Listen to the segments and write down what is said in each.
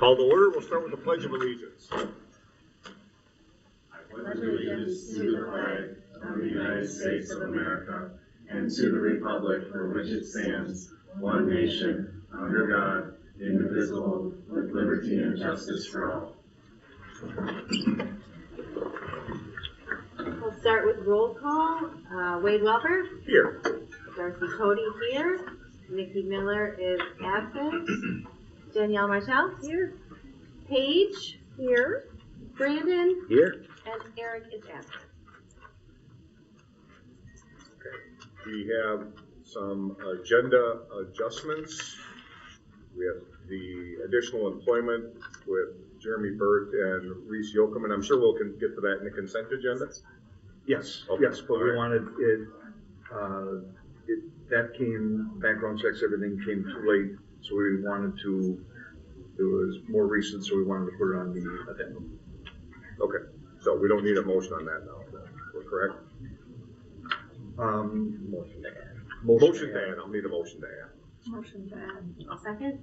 Call to order. We'll start with the Pledge of Allegiance. I pledge allegiance to the flag of the United States of America and to the republic for which it stands, one nation, under God, indivisible, with liberty and justice for all. We'll start with roll call. Wade Welper. Here. Darcy Cody here. Nikki Miller is absent. Danielle Martell here. Paige here. Brandon Here. and Eric is absent. We have some agenda adjustments. We have the additional employment with Jeremy Burt and Reese Yoakum, and I'm sure we'll get to that in the consent agenda. Yes, Okay. yes, but we wanted it, that came, background checks, everything came too late, so we wanted to, it was more recent, so we wanted to put it on the addendum. Okay, so we don't need a motion on that now, we're correct? Motion to add. Motion to add, I'll need a motion to add. Motion to add. Second.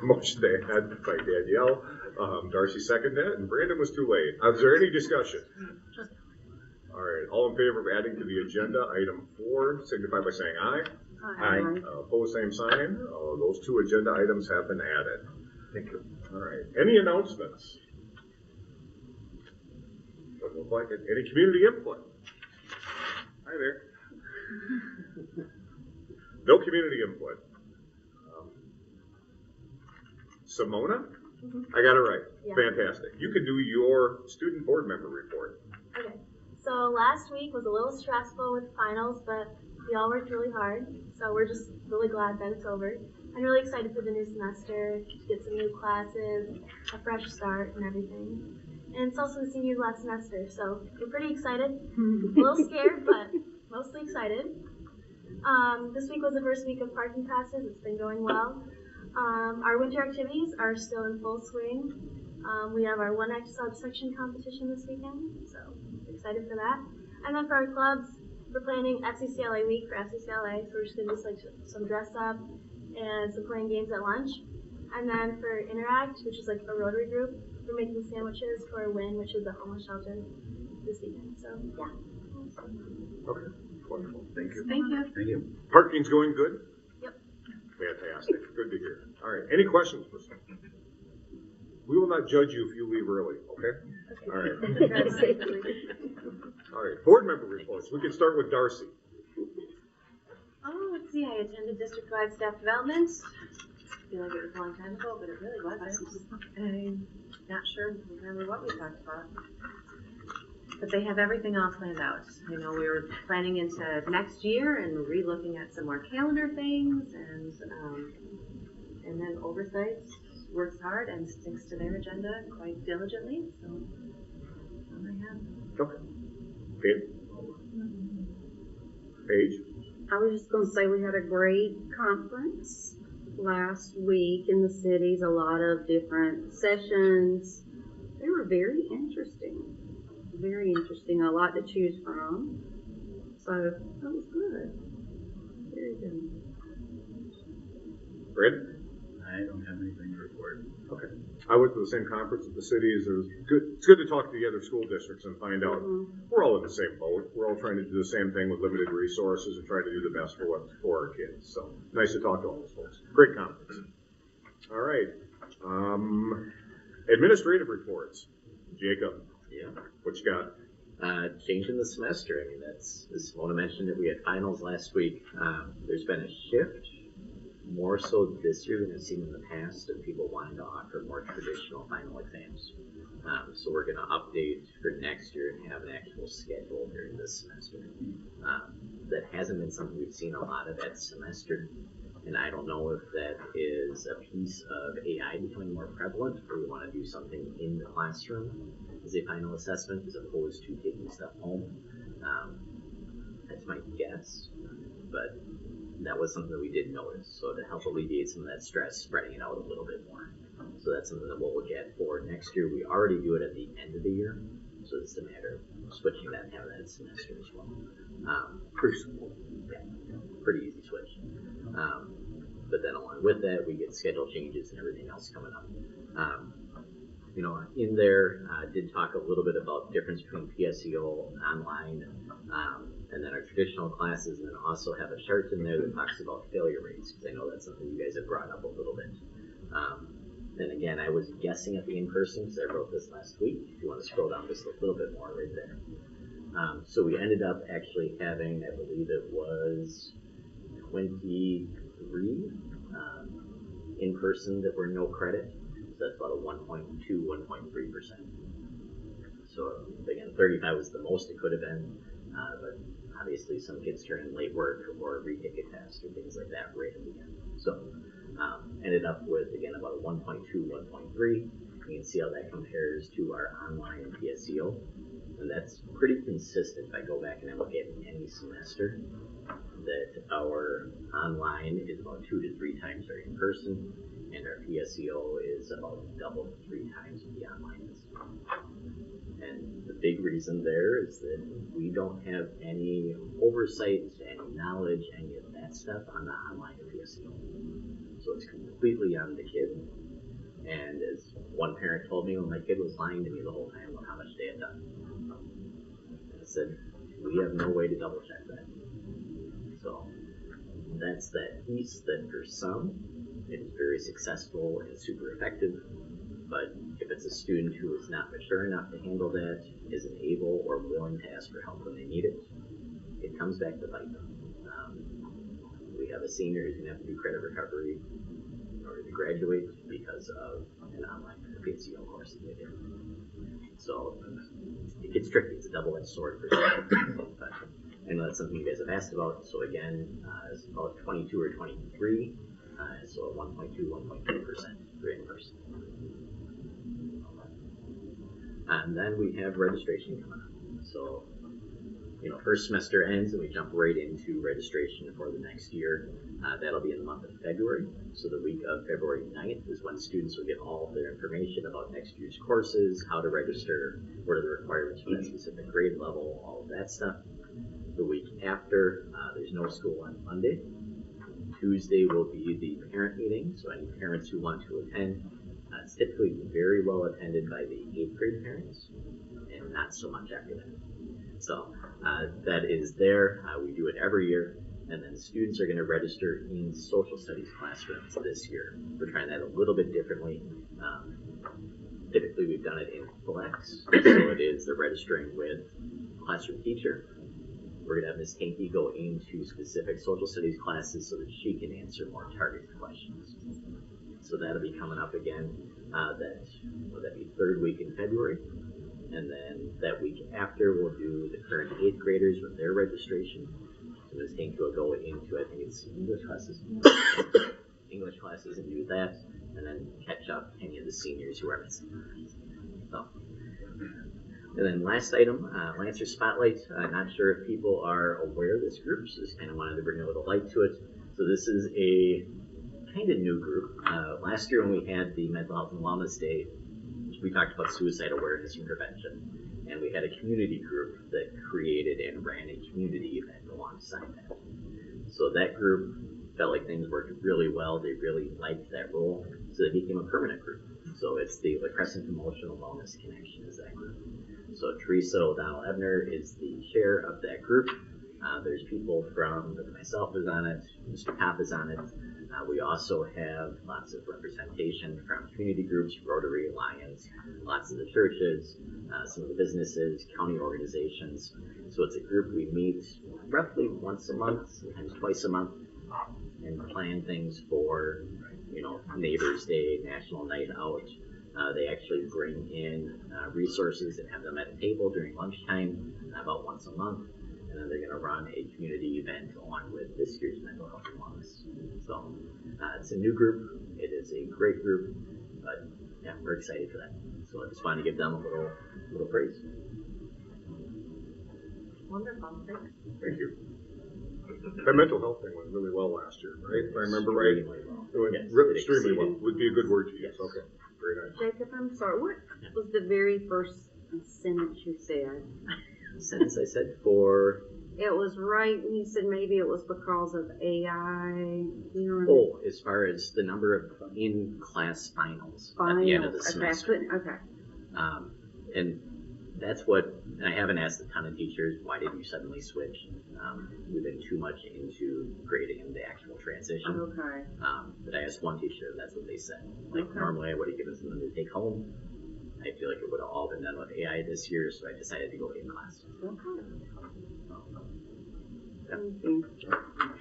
Motion to add by Danielle, Darcy seconded it, and Brandon was too late. Is there any discussion? All right, all in favor of adding to the agenda, item 4, signify by saying aye. Aye. Opposed, same sign. Those 2 agenda items have been added. Thank you. All right, any announcements? Doesn't look like it. Any community input? Hi there. No community input. Simona? I got it right. Yeah. Fantastic. You can do your student board member report. Okay, so last week was a little stressful with finals, but we all worked really hard, so we're just really glad that it's over. I'm really excited for the new semester, to get some new classes, a fresh start and everything. And it's also the seniors' last semester, so we're pretty excited. A little scared, but mostly excited. This week was the first week of parking passes. It's been going well. Our winter activities are still in full swing. We have our 1X subsection competition this weekend, so excited for that. And then for our clubs, we're planning FCCLA week for FCCLA, so we're just going to do some dress up and some playing games at lunch. And then for Interact, which is like a Rotary group, we're making sandwiches for WIN, which is a homeless shelter, this weekend. So, yeah. Okay, wonderful. Thank you. Thank you. Thank you. Parking's going good? Yep. Fantastic. Good to hear. All right. Any questions for us? We will not judge you if you leave early, okay? All right. All right. Board member reports. We can start with Darcy. Oh, let's see. I attended district-wide staff development. I feel like it was a long time ago, but it really wasn't. I'm not sure remember what we talked about. But they have everything all planned out. I know we were planning into next year and re-looking at some more calendar things, and then oversight works hard and sticks to their agenda quite diligently. So that's all I have. Okay. Paige? I was just going to say we had a great conference last week in the cities, a lot of different sessions. They were very interesting, a lot to choose from. So that was good, very good. Brandon? I don't have anything to report. Okay. I went to the same conference at the cities. It was good. It's good to talk to the other school districts and find out we're all in the same boat. We're all trying to do the same thing with limited resources and trying to do the best for our kids. So nice to talk to all those folks. Great conference. All right. Administrative reports. Jacob. Yeah. What you got? Changing the semester. I mean, as Simona mentioned, that we had finals last week. There's been a shift, more so this year than I've seen in the past, of people wanting to offer more traditional final exams. So we're going to update for next year and have an actual schedule during this semester. That hasn't been something we've seen a lot of at semester. And I don't know if that is a piece of AI becoming more prevalent, or we want to do something in the classroom as a final assessment as opposed to taking stuff home. That's my guess, but that was something that we did notice. So to help alleviate some of that stress, spreading it out a little bit more. So that's something that we'll look at for next year. We already do it at the end of the year, so it's a matter of switching that and having that semester as well. Pretty simple. Yeah, pretty easy switch. But then along with that, we get schedule changes and everything else coming up. In there, did talk a little bit about the difference between PSEO and online, and then our traditional classes, and then also have a chart in there that talks about failure rates, because I know that's something you guys have brought up a little bit. Then again, I was guessing at the in-person, because I wrote this last week. If you want to scroll down just a little bit more right there. So we ended up actually having, I believe it was 23 in-person that were no credit. So that's about a 1.2, 1.3%. So again, 35 was the most it could have been, but obviously some kids turn in late work or retake a test or things like that right at the end. So ended up with, again, about a 1.2, 1.3. You can see how that compares to our online and PSEO. And that's pretty consistent if I go back and I look at any semester, that our online is about 2 to 3 times our in-person, and our PSEO is about double to 3 times what the online is. And the big reason there is that we don't have any oversight, any knowledge, any of that stuff on the online or PSEO. So it's completely on the kid. And as one parent told me when my kid was lying to me the whole time about how much they had done, and I said, we have no way to double check that. So that's that piece that for some, it is very successful and super effective. But if it's a student who is not mature enough to handle that, isn't able or willing to ask for help when they need it, it comes back to bite them. We have a senior who's going to have to do credit recovery in order to graduate because of an online PSEO course that they did. So it gets tricky. It's a double-edged sword for sure. But I know that's something you guys have asked about. So again, it's about 22 or 23. So 1.2, 1.3% for in-person. And then we have registration coming up. So, first semester ends and we jump right into registration for the next year. That'll be in the month of February. So the week of February 9th is when students will get all of their information about next year's courses, how to register, what are the requirements for that specific grade level, all of that stuff. The week after, there's no school on Monday. Tuesday will be the parent meeting, so any parents who want to attend. It's typically very well attended by the 8th grade parents, and not so much after that. So that is there. We do it every year, and then students are going to register in social studies classrooms this year. We're trying that a little bit differently. Typically, we've done it in flex, so it is they're registering with classroom teacher. We're going to have Ms. Hankey go into specific social studies classes so that she can answer more targeted questions. So that'll be coming up again. That'll be third week in February. And then that week after, we'll do the current 8th graders with their registration. So Ms. Hankey will go into, I think it's English classes. English classes and do that. And then catch up any of the seniors who are missing. So. And then last item, Lancer Spotlight. Not sure if people are aware of this group, so just kind of wanted to bring a little light to it. So this is a kind of new group. Last year when we had the Mental Health and Wellness Day, we talked about suicide awareness and prevention. And we had a community group that created and ran a community event alongside that. So that group felt like things worked really well. They really liked that role. So it became a permanent group. So it's the La Crescent Emotional Wellness Connection is that group. So Teresa O'Donnell Ebner is the chair of that group. There's people from, myself is on it, Mr. Kopp is on it. We also have lots of representation from community groups, Rotary, Alliance, lots of the churches, some of the businesses, county organizations. So it's a group we meet roughly once a month, sometimes twice a month, and plan things for, Neighbors Day, National Night Out. They actually bring in resources and have them at a table during lunchtime about once a month. And then they're going to run a community event along with this year's Mental Health and Wellness. So it's a new group. It is a great group, but yeah, we're excited for that. So I just wanted to give them a little praise. Wonderful, thanks. Thank you. That mental health thing went really well last year, right? If I remember right. Extremely well. It went Yes, extremely well. exceeded. Would be a good word to use. Yes. Okay. Very nice. Jacob, I'm sorry, what was the very first sentence you said? Sentence I said for It was right, he said maybe it was because of AI. You remember? Oh, as far as the number of in-class finals at the end of the semester. Okay. And that's what, I haven't asked a ton of teachers, why did you suddenly switch? We've been too much into grading and the actual transition. Okay. But I asked one teacher, and that's what they said. Like, Okay. normally I would have given them to take home. I feel like it would have all been done with AI this year, so I decided to go in class. Okay. Yeah. Thank you.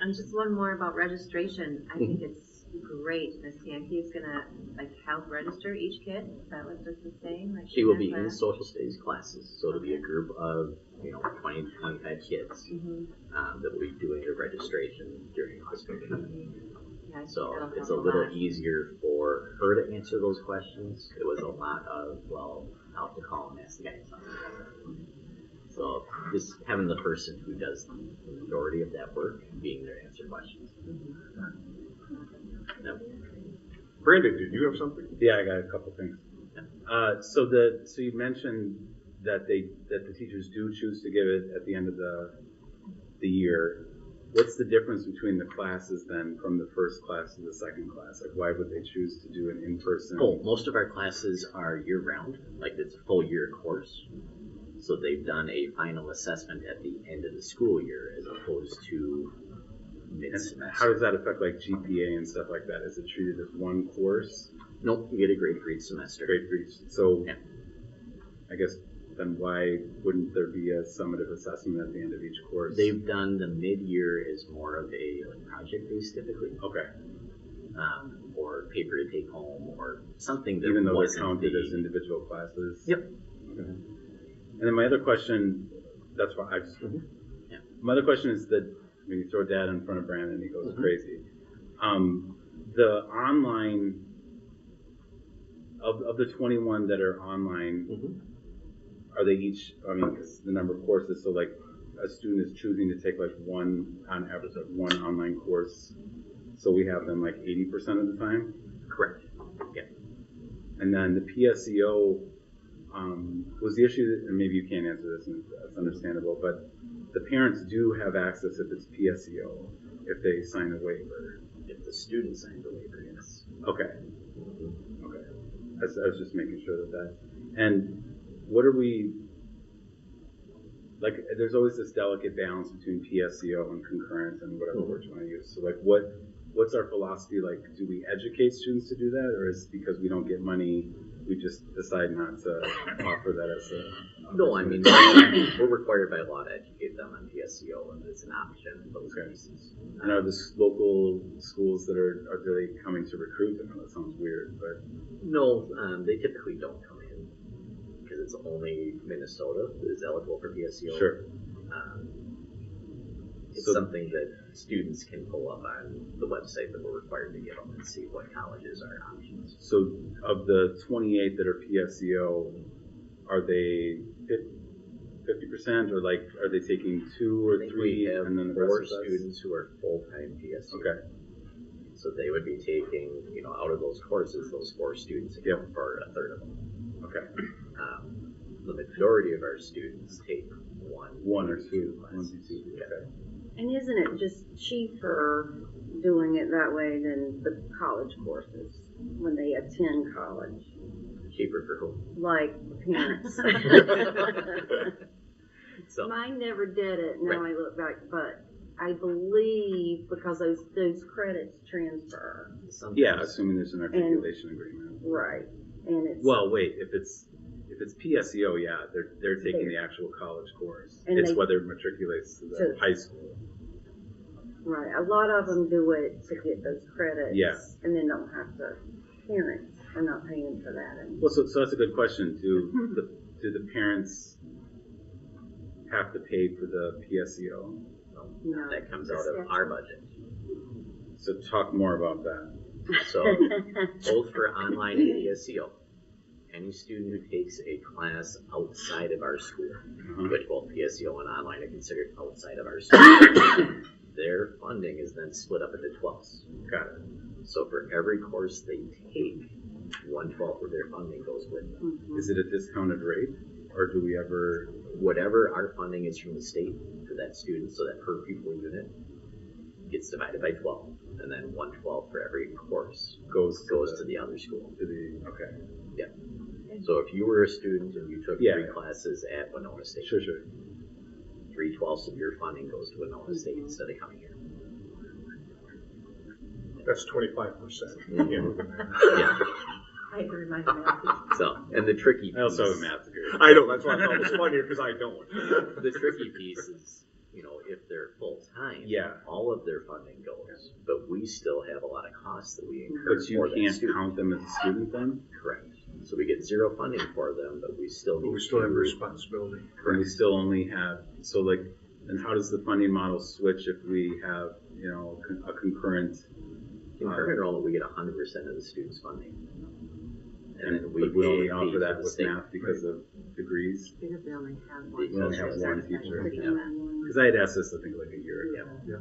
And just one more about registration. I think it's great. Miss Yankee is gonna like help register each kid. Is that what this is saying? Like She will in be that in class? social studies classes, so it'll be a group of 20 to 25 kids that will be doing the registration during class period. Yeah, I think So that'll it's help a little lot. easier for her to answer those questions. It was a lot of, well, I'll have to call and ask the guys. So just having the person who does the majority of that work being there to answer questions. Yep. Brandon, did you have something? Yeah, I got a couple things. So you mentioned that the teachers do choose to give it at the end of the year. What's the difference between the classes then, from the first class to the second class? Like, why would they choose to do an in-person? Oh, most of our classes are year-round, like it's a full year course. So they've done a final assessment at the end of the school year as opposed to And mid-semester. how does that affect like GPA and stuff like that? Is it treated as one course? Nope, you get a grade for each semester. Grade for each. So Yeah. I guess then why wouldn't there be a summative assessment at the end of each course? They've done the mid-year as more of a project-based typically, Okay. or paper to take home, or something that Even though they're wasn't counted the- as individual classes? Yep. Okay. And then my other question, that's why I just, Yeah. my other question is that when you throw dad in front of Brandon, he goes Mhm. crazy. The online, of the 21 that are online, Mhm. are they each, I mean, 'cause the number of courses, so like a student is choosing to take like one, on average, like one online course, so we have them like 80% of the time? Correct. Yeah. And then the PSEO, was the issue, and maybe you can't answer this, and that's understandable, but the parents do have access if it's PSEO, if they sign a waiver. If the student signs a waiver, yes. Okay. Okay. I was just making sure that. And what are we, like, there's always this delicate balance between PSEO and concurrent and whatever we're trying to use. So like, what's our philosophy? Like, do we educate students to do that, or is it because we don't get money, we just decide not to offer that as a? No, I mean, we're required by law to educate them on PSEO, and it's an option in those Okay. cases. And are the local schools that are they coming to recruit? I know that sounds weird, but No, they typically don't come in because it's only Minnesota that is eligible for PSEO. sure. It's So- something that students can pull up on the website that we're required to give them and see what colleges are options. So of the 28 that are PSEO, are they 50%, or like, are they taking 2 I or think 3 we have and then the 4 rest of us? students who are full-time PSEO. Okay. So they would be taking, out of those courses, those 4 students account for a third of them. Okay. The majority of our students take one or two classes. 1 to 2. Yeah. Okay. And isn't it just cheaper doing it that way than the college courses when they attend college? Cheaper for whom? Like parents. So Mine never did it. Now Right. I look back, but I believe because those credits transfer. sometimes, Yeah, assuming there's an articulation agreement. Right. And it's Well, wait, if it's PSEO, yeah, they're taking the actual college course. And It's they- whether it matriculates to the To- high school. right. A lot of them do it to get those credits. Yeah. And then don't have to. Parents are not paying for that. And Well, so that's a good question. Do the parents have to pay for the PSEO? no. that comes out of our budget. So talk more about that. So both for online and PSEO, any student who takes a class outside of our school, which both PSEO and online are considered outside of our school, their funding is then split up into 12ths. Got it. So for every course they take, 1/12 of their funding goes with them. Is it a discounted rate, or do we ever? Whatever our funding is from the state, to that student, so that per pupil unit gets divided by 12, and then 1/12 for every course goes to the other school. Okay. Yeah. So if you were a student and you took Yeah. 3 classes at Winona State, Sure. 3/12 of your funding goes to Winona State instead of coming here. That's 25%. Mhm. Yeah. I had to remind him that. So, and the tricky piece, I also have a math degree. I know, that's why I thought it was funnier, because I don't. the tricky piece is, if they're full-time, Yeah. all of their funding goes, but we still have a lot of costs that we incur But you for that can't student. count them as a student then? Correct. So we get 0 funding for them, but we still need But we still have to- responsibility. And we still only have, so like, and how does the funding model switch if we have, a concurrent? Concurrent enrollment, we get 100% of the student's funding. And then But we only pay offer for that the with state. math because of degrees? Because we only have We one. only have teacher one certified. teacher. Yeah. Because I had asked this, I think, like a year ago. Yeah.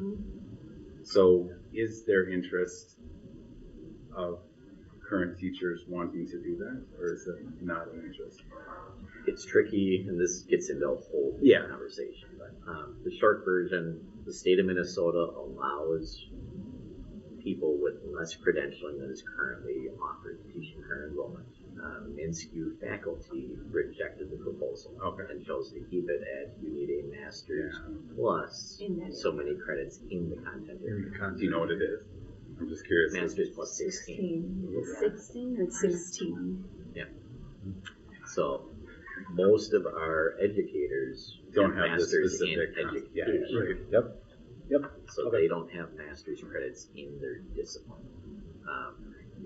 So is there interest of current teachers wanting to do that, or is it not an interest? It's tricky, and this gets into a whole Yeah. conversation. But the short version, the state of Minnesota allows people with less credentialing than is currently offered to teach in current enrollment. MnSCU faculty rejected the proposal Okay. and chose to keep it at you need a master's Yeah. plus In that so many credits in the content In area. the content. Do you know what it is? I'm just curious. Master's plus 16. 16 or 16? So most of our educators Don't have the masters in specific, yeah, education. Right. Yep. So Okay. they don't have master's credits in their discipline.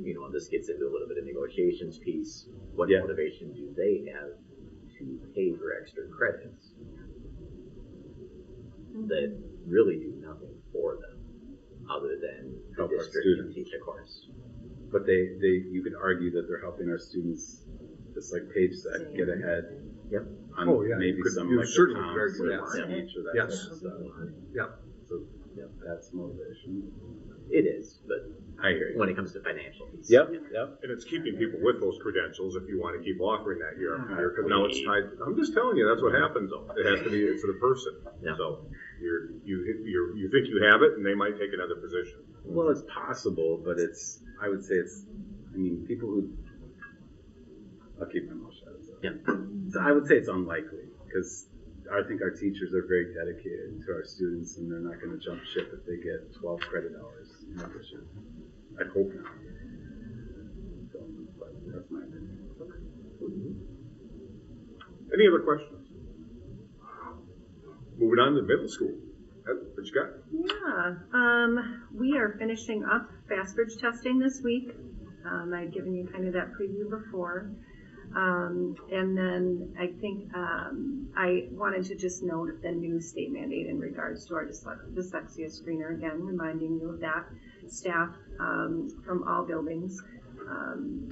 And this gets into a little bit of negotiations piece. What Yeah. motivation do they have to pay for extra credits that really do nothing for them other than the Help our district can students. teach a course? But you could argue that they're helping our students, just like Paige said, get ahead. Yep. On Oh, yeah. maybe You could- some you like the certainly comps could argue or that. speech or that Yes. kind of stuff. Yeah. So that's motivation. It is, but I hear you. when it comes to financial piece. Yep. And it's keeping people with those credentials if you want to keep offering that year after year, because now it's tied, I'm just telling you, that's what happens though. It has to be, it's the person. Yeah. So you think you have it, and they might take another position. Well, it's possible, but I would say people who, I'll keep my mouth shut. Yeah. So I would say it's unlikely, because I think our teachers are very dedicated to our students, and they're not going to jump ship if they get 12 credit hours in addition. I hope not. So, but that's my opinion. Any other questions? Moving on to middle school. What you got? Yeah, we are finishing up Fast Bridge testing this week. I'd given you kind of that preview before. And then I think I wanted to just note the new state mandate in regards to our dyslexia screener, again, reminding you of that. Staff from all buildings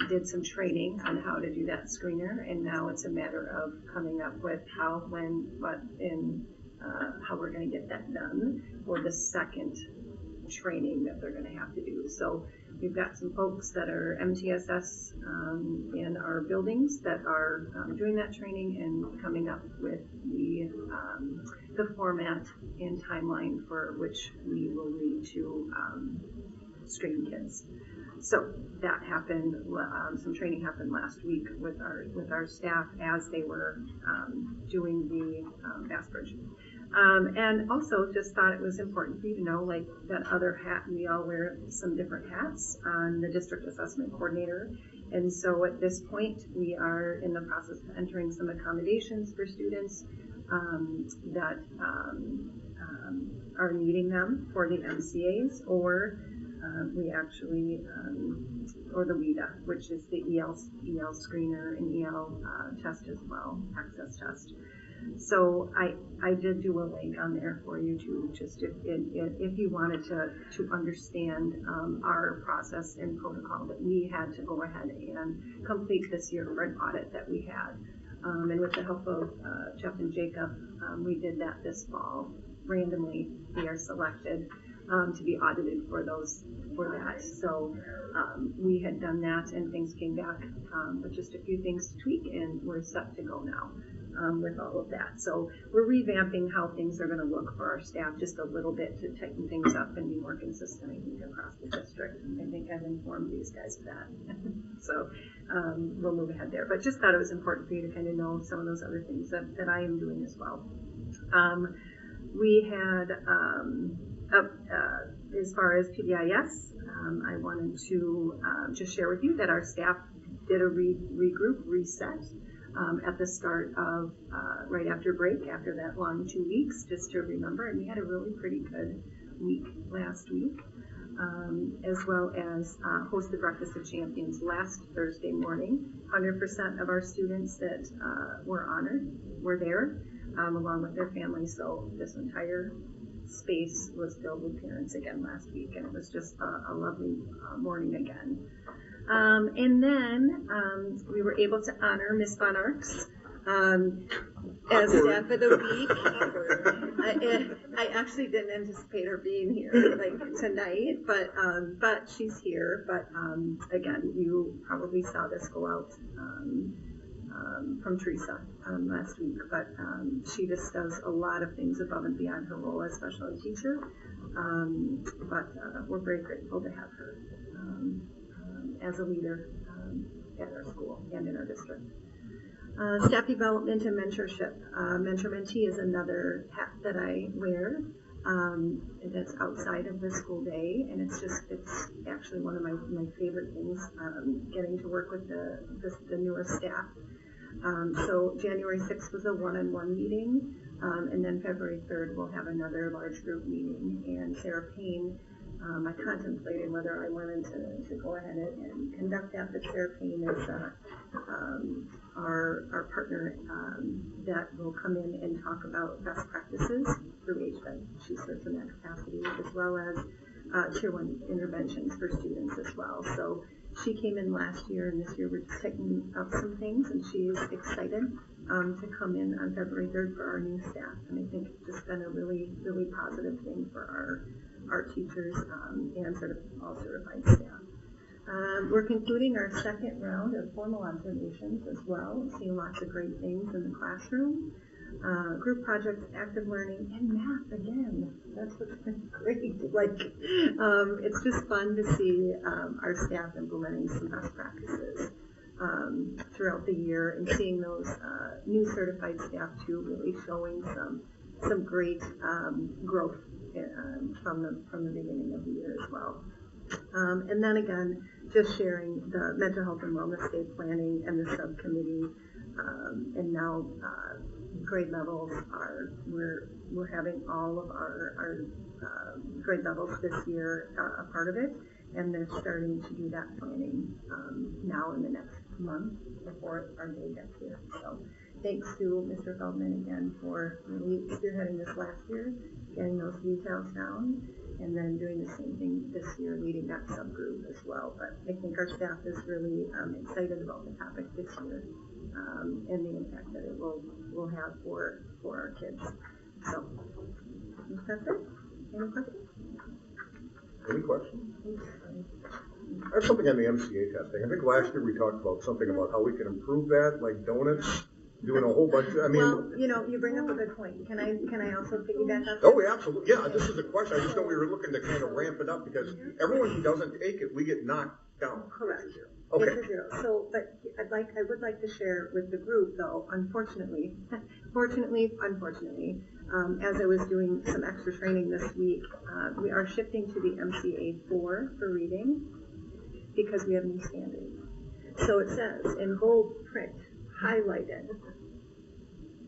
did some training on how to do that screener, and now it's a matter of coming up with how, when, what, and how we're going to get that done for the second training that they're going to have to do. So we've got some folks that are MTSS in our buildings that are doing that training and coming up with the format and timeline for which we will need to screen kids. So that happened. Some training happened last week with our staff as they were doing the Fast Bridge. And also just thought it was important for you to know, like, that other hat, we all wear some different hats on the district assessment coordinator. And so at this point, we are in the process of entering some accommodations for students that are needing them for the MCAs, or we actually, or the WIDA, which is the EL screener and EL test as well, access test. So I did do a link on there for you to just if you wanted to understand our process and protocol that we had to go ahead and complete this year for an audit that we had. And with the help of Jeff and Jacob, we did that this fall. Randomly, we are selected to be audited for that. So we had done that, and things came back with just a few things to tweak, and we're set to go now. with all of that. So we're revamping how things are going to look for our staff just a little bit to tighten things up and be more consistent, I think, across the district. I think I've informed these guys of that. So we'll move ahead there. But just thought it was important for you to kind of know some of those other things that I am doing as well. We had, as far as PBIS, I wanted to just share with you that our staff did a regroup, reset at the start of, right after break, after that long 2 weeks, just to remember. And we had a really pretty good week last week, as well as hosted Breakfast of Champions last Thursday morning. 100% of our students that were honored were there, along with their families. So this entire space was filled with parents again last week, and it was just a lovely morning again. And then we were able to honor Miss Von Arx as staff of the week. I actually didn't anticipate her being here tonight, but she's here. But again, you probably saw this go out from Teresa last week, but she just does a lot of things above and beyond her role as special ed teacher. But we're very grateful to have her as a leader at our school and in our district. Staff development and mentorship. Mentor mentee is another hat that I wear. That's outside of the school day, and it's actually one of my favorite things, getting to work with the newest staff. So January 6th was a one-on-one meeting, and then February 3rd we'll have another large group meeting. And Sarah Payne, I contemplated whether I wanted to go ahead and conduct that, but Sarah Payne is our partner that will come in and talk about best practices through HVED. She serves in that capacity, as well as Tier 1 interventions for students as well. So she came in last year, and this year we're just taking up some things, and she is excited to come in on February 3rd for our new staff. And I think it's just been a really, really positive thing for our teachers and sort of all certified staff. We're concluding our second round of formal observations as well, seeing lots of great things in the classroom. Group projects, active learning, and math again. That's what's been great. It's just fun to see our staff implementing some best practices throughout the year, and seeing those new certified staff too really showing some great growth from the beginning of the year as well. And then again, just sharing the mental health and wellness day planning and the subcommittee, and now grade levels we're having all of our grade levels this year a part of it, and they're starting to do that planning now in the next month before our day gets here. So thanks to Mr. Feldman again for really spearheading this last year, getting those details down, and then doing the same thing this year, leading that subgroup as well. But I think our staff is really excited about the topic this year, and the impact that it will have for our kids. So that's it. Any questions? Any questions? I have something on the MCA testing. I think last year we talked about something about how we can improve that, like donuts, doing a whole bunch of, well, you bring up a good point. Can I also piggyback up? Oh, yeah, absolutely. Yeah, this is a question. I just know we were looking to kind of ramp it up, because everyone who doesn't take it, we get knocked down. Correct. Okay. It's a zero. So, but I would like to share with the group, though, unfortunately, as I was doing some extra training this week, we are shifting to the MCA 4 for reading, because we have new standards. So it says in bold print, highlighted,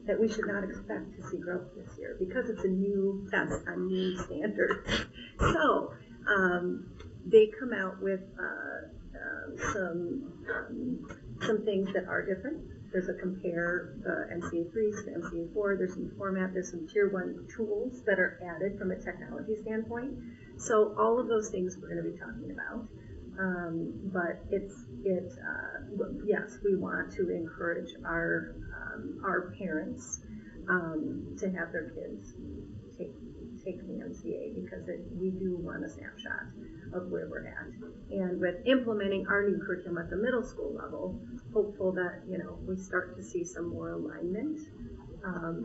that we should not expect to see growth this year, because it's a new test on new standards. So they come out with some things that are different. There's a compare MCA 3s to MCA 4. There's some format. There's some Tier 1 tools that are added from a technology standpoint. So all of those things we're going to be talking about. But yes, we want to encourage our parents to have their kids take the MCA, because we do want a snapshot of where we're at. And with implementing our new curriculum at the middle school level, hopeful that, we start to see some more alignment.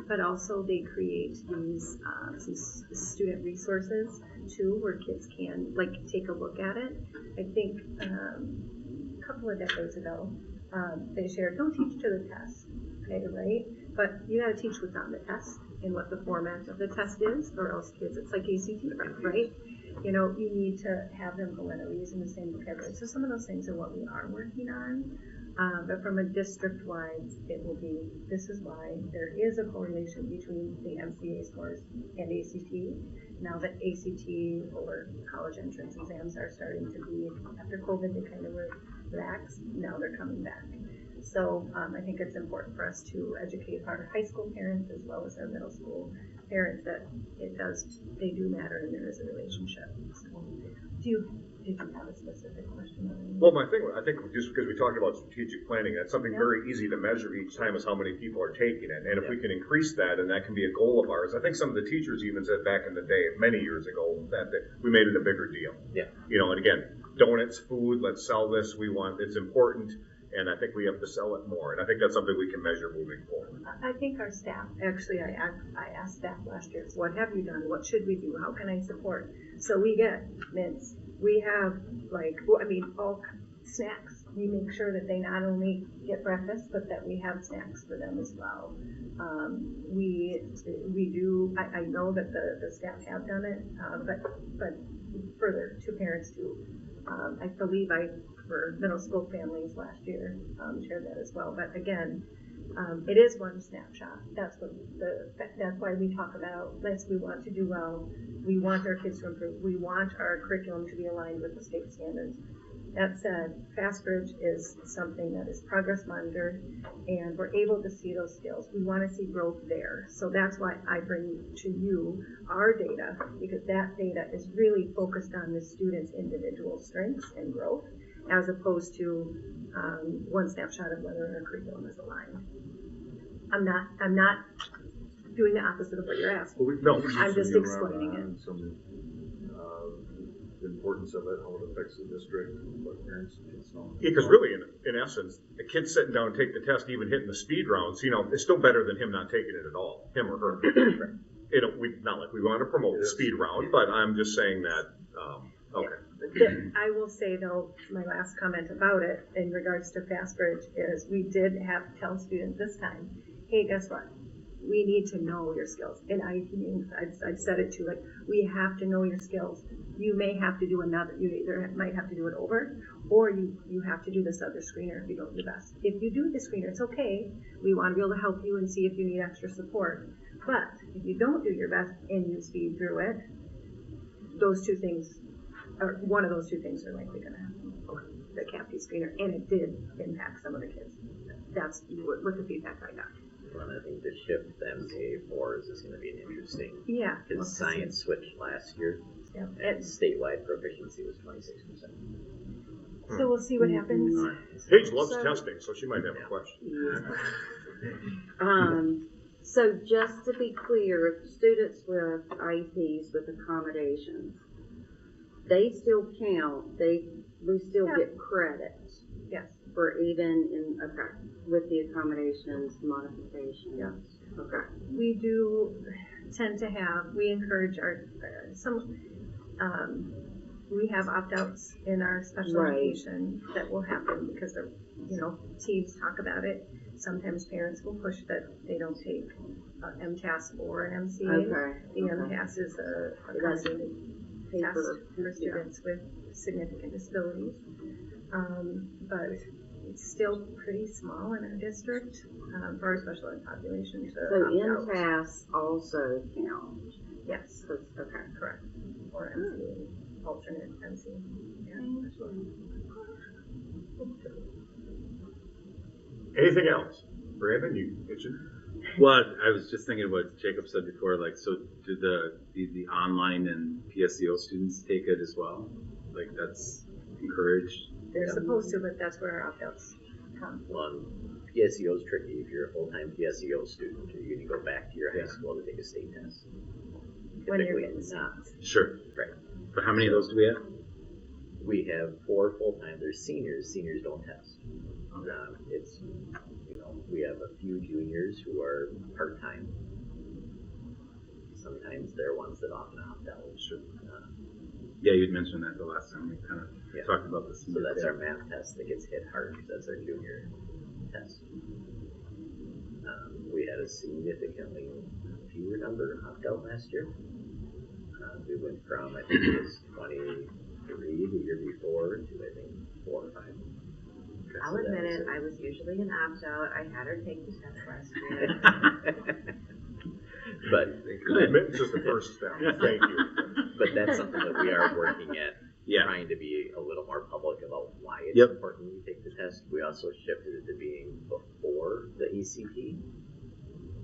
But also they create these some student resources too, where kids can take a look at it. I think a couple of decades ago, they shared, don't teach to the test, okay, right? But you got to teach what's on the test and what the format of the test is, or else kids, it's like ACT prep, right? You need to have them go in or using the same vocabulary. So some of those things are what we are working on. But from a district-wide, it will be, this is why there is a correlation between the MCA scores and ACT. Now that ACT or college entrance exams are starting to be, after COVID, they kind of were relaxed. Now they're coming back. So I think it's important for us to educate our high school parents as well as our middle school parents that they do matter and there is a relationship. So, did you have a specific question? Well, my thing, I think just because we talked about strategic planning, that's something very easy to measure each time is how many people are taking it. And if we can increase that, and that can be a goal of ours, I think some of the teachers even said back in the day, many years ago, that we made it a bigger deal. Yeah. And again, donuts, food, let's sell this, it's important. And I think we have to sell it more. And I think that's something we can measure moving forward. I think our staff, actually, I asked staff last year, what have you done? What should we do? How can I support? So we get mints. We have, all snacks. We make sure that they not only get breakfast, but that we have snacks for them as well. We do, I know that the staff have done it, but further to parents too. I believe for middle school families last year, shared that as well. But again, it is one snapshot. That's why we talk about we want to do well. We want our kids to improve. We want our curriculum to be aligned with the state standards. That said, FastBridge is something that is progress monitored, and we're able to see those skills. We want to see growth there. So that's why I bring to you our data, because that data is really focused on the student's individual strengths and growth, as opposed to one snapshot of whether our curriculum is aligned. I'm not doing the opposite of what you're asking. No, I'm just explaining it. Some the importance of it, how it affects the district, what parents and kids know. Yeah, because really, in essence, a kid sitting down and take the test, even hitting the speed rounds, it's still better than him not taking it at all, him or her. Not like we want to promote the speed round, but I'm just saying that. Okay. I will say though, my last comment about it in regards to FastBridge is we did have to tell students this time, hey, guess what? We need to know your skills. In IEP meetings, I've said it too, we have to know your skills. You may have to do you either might have to do it over, or you have to do this other screener if you don't do the best. If you do the screener, it's okay. We want to be able to help you and see if you need extra support. But if you don't do your best and you speed through it, those two things, or one of those two things are likely going to happen. The CAPT screener, and it did impact some of the kids. That's what the feedback I got. And I think the shift to MCA4s is going to be an interesting. Yeah. Because science switched last year, Yep. and statewide proficiency was 26%. So we'll see what happens. Paige loves testing, so she might have a question. So just to be clear, students with IEPs with accommodations, they still count. We still get credit. Yes. For even with the accommodations modifications. Yeah. Okay. We do tend to we encourage we have opt-outs in our special education that will happen because teams talk about it. Sometimes parents will push that they don't take MTAS or an MCA. Okay. The MTAS is a accommodated test for students with significant disabilities. But it's still pretty small in our district for our special ed population. So MTAS also counts? Yes. Okay. Correct. Or MCA, alternate MCA. Yeah. Anything else? Brandon, you itching? Well, I was just thinking what Jacob said before, so do the online and PSEO students take it as well? That's encouraged? They're supposed to, but that's where our opt-outs come. Well, PSEO is tricky. If you're a full-time PSEO student, you're going to go back to your high school to take a state test. When you're Typically getting not. Sure. Right. But how many of those do we have? we have 4 full-time, there's seniors don't test. It's, we have a few juniors who are part-time. Sometimes they're ones that often opt out. Yeah, you'd mentioned that the last time we kind of talked about this. So that's our math test that gets hit hard, because that's our junior test. We had a significantly fewer number opt out last year. We went from, I think it was 23 the year before to I think 4 or 5. I'll admit it, I was usually an opt-out. I had her take the test last year. But Admittance is the first step. Thank you. But that's something that we are working at, trying to be a little more public about why it's important we take the test. We also shifted it to being before the ACT,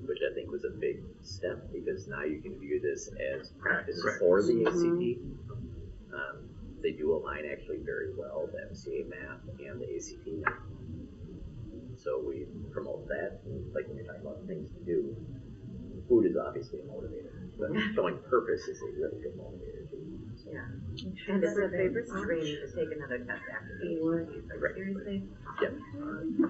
which I think was a big step, because now you can view this as practice for the ACT. They do align actually very well, the MCA math and the ACT. So we promote that, like when you're talking about things to do. Food is obviously a motivator, but showing purpose is a really good motivator too. So. Yeah. And it's her favorite screening to take another test after the ACT. Like, seriously? Yep.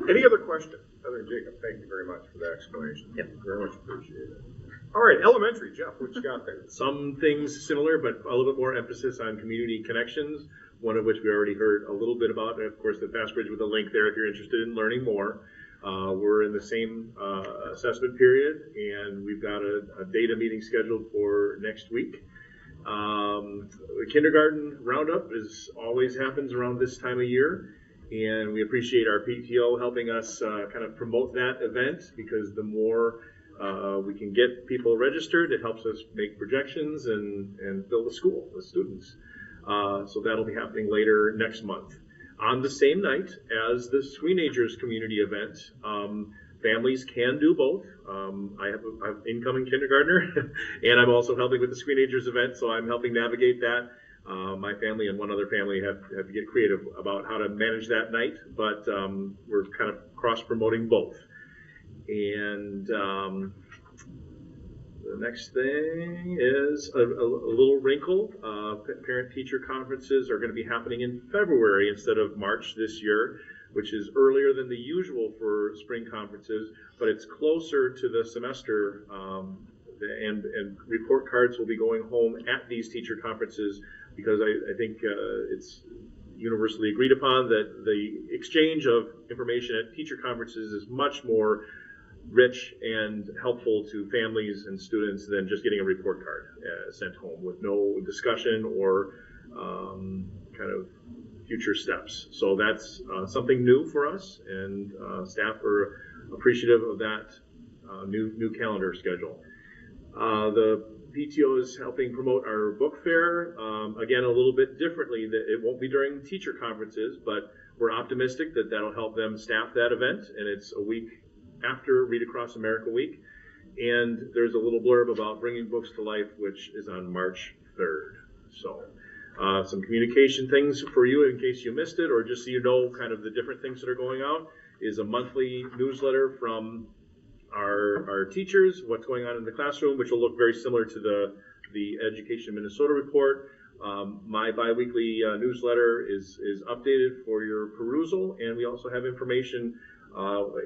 Any other questions? Other than Jacob, thank you very much for the explanation. Yep. Very much appreciated. All right, elementary, Jeff, what you got there? Some things similar, but a little bit more emphasis on community connections, one of which we already heard a little bit about. And of course, the Fastbridge with a link there if you're interested in learning more. We're in the same assessment period, and we've got a data meeting scheduled for next week. The kindergarten roundup always happens around this time of year, and we appreciate our PTO helping us kind of promote that event, because the more we can get people registered, it helps us make projections and fill the school with students. So that'll be happening later next month. On the same night as the Screenagers community event, families can do both. I have an incoming kindergartner, and I'm also helping with the Screenagers event, so I'm helping navigate that. My family and one other family have to get creative about how to manage that night, but we're kind of cross-promoting both. And the next thing is a little wrinkle. Parent-teacher conferences are going to be happening in February instead of March this year, which is earlier than the usual for spring conferences, but it's closer to the semester, and report cards will be going home at these teacher conferences, because I think it's universally agreed upon that the exchange of information at teacher conferences is much more rich and helpful to families and students than just getting a report card sent home with no discussion or kind of future steps. So that's something new for us, and staff are appreciative of that new calendar schedule. The PTO is helping promote our book fair, again a little bit differently. That it won't be during teacher conferences, but we're optimistic that that'll help them staff that event, and it's a week after Read Across America Week. And there's a little blurb about bringing books to life, which is on March 3rd. So some communication things for you in case you missed it, or just so you know kind of the different things that are going out, is a monthly newsletter from our teachers, what's going on in the classroom, which will look very similar to the Education Minnesota report. My biweekly newsletter is updated for your perusal, and we also have information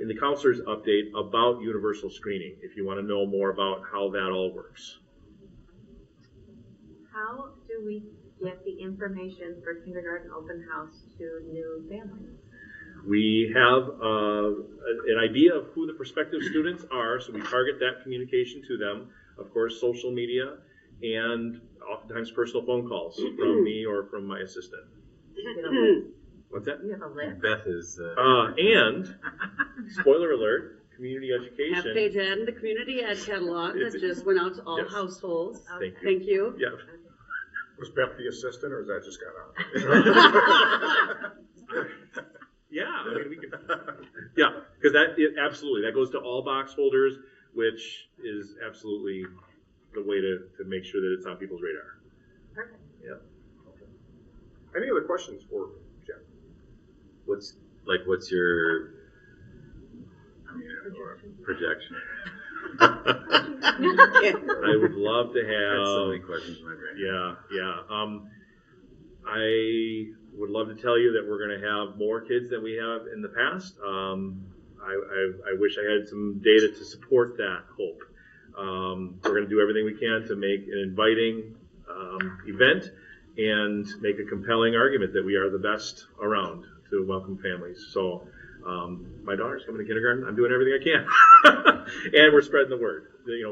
in the counselor's update about universal screening, if you want to know more about how that all works. How do we get the information for kindergarten open house to new families? We have an idea of who the prospective students are, so we target that communication to them. Of course, social media, and oftentimes personal phone calls from me or from my assistant. What's that? You have a list. Beth is. And, spoiler alert, community education. Half-page ad in the community ad catalog that just went out to all households. Thank you. Thank you. Yeah. Was Beth the assistant, or is that just got out? Yeah, I mean, we can. Yeah, because absolutely, that goes to all box holders, which is absolutely the way to make sure that it's on people's radar. Perfect. Yeah. Any other questions for Jeff? What's your projection? I would love to have. That's so many questions in my brain. Yeah. would love to tell you that we're going to have more kids than we have in the past. I wish I had some data to support that hope. We're going to do everything we can to make an inviting event and make a compelling argument that we are the best around to welcome families. So my daughter's coming to kindergarten. I'm doing everything I can. And we're spreading the word.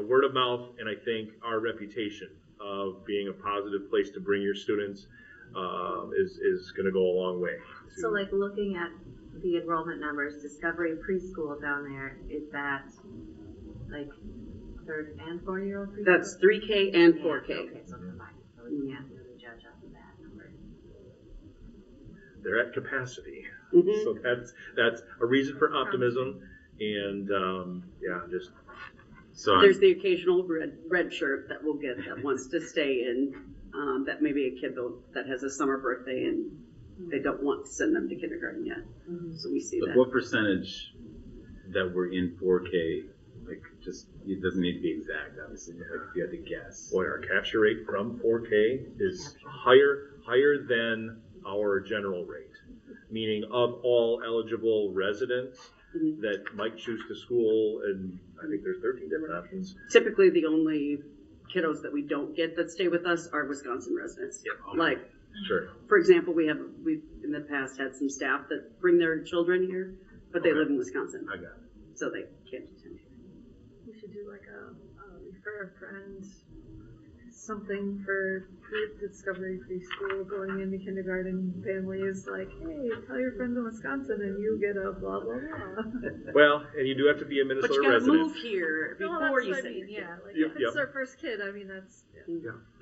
Word of mouth, and I think our reputation of being a positive place to bring your students is going to go a long way. So like looking at the enrollment numbers, Discovery Preschool down there, is that like 3rd and 4-year-old preschool? That's 3K and 4K. Okay, so combined. So we can't really judge off of that number. They're at capacity. Mhm. So that's a reason for optimism, and just So There's the occasional red shirt that we'll get that wants to stay in, that may be a kid that has a summer birthday and they don't want to send them to kindergarten yet. So we see that. what percentage that were in 4K? Like, just it doesn't need to be exact, obviously. But like if you had to guess. boy, our capture rate from 4K is higher than our general rate, meaning of all eligible residents that might choose to school, and I think there's 13 different options. Typically, the only kiddos that we don't get that stay with us are Wisconsin residents. Yep. Like, Sure. for example, we've in the past had some staff that bring their children here, but they Okay. live in Wisconsin, I got it. so they can't attend here. We should do like a refer a friend, something for Discovery Preschool going into kindergarten families, like, hey, tell your friends in Wisconsin and you get a blah, blah, blah. Well, and you do have to be a But Minnesota you gotta resident. move here No, before that's you what I send mean, your kid. yeah, like Yep, if it's yep. their first kid, I mean, that's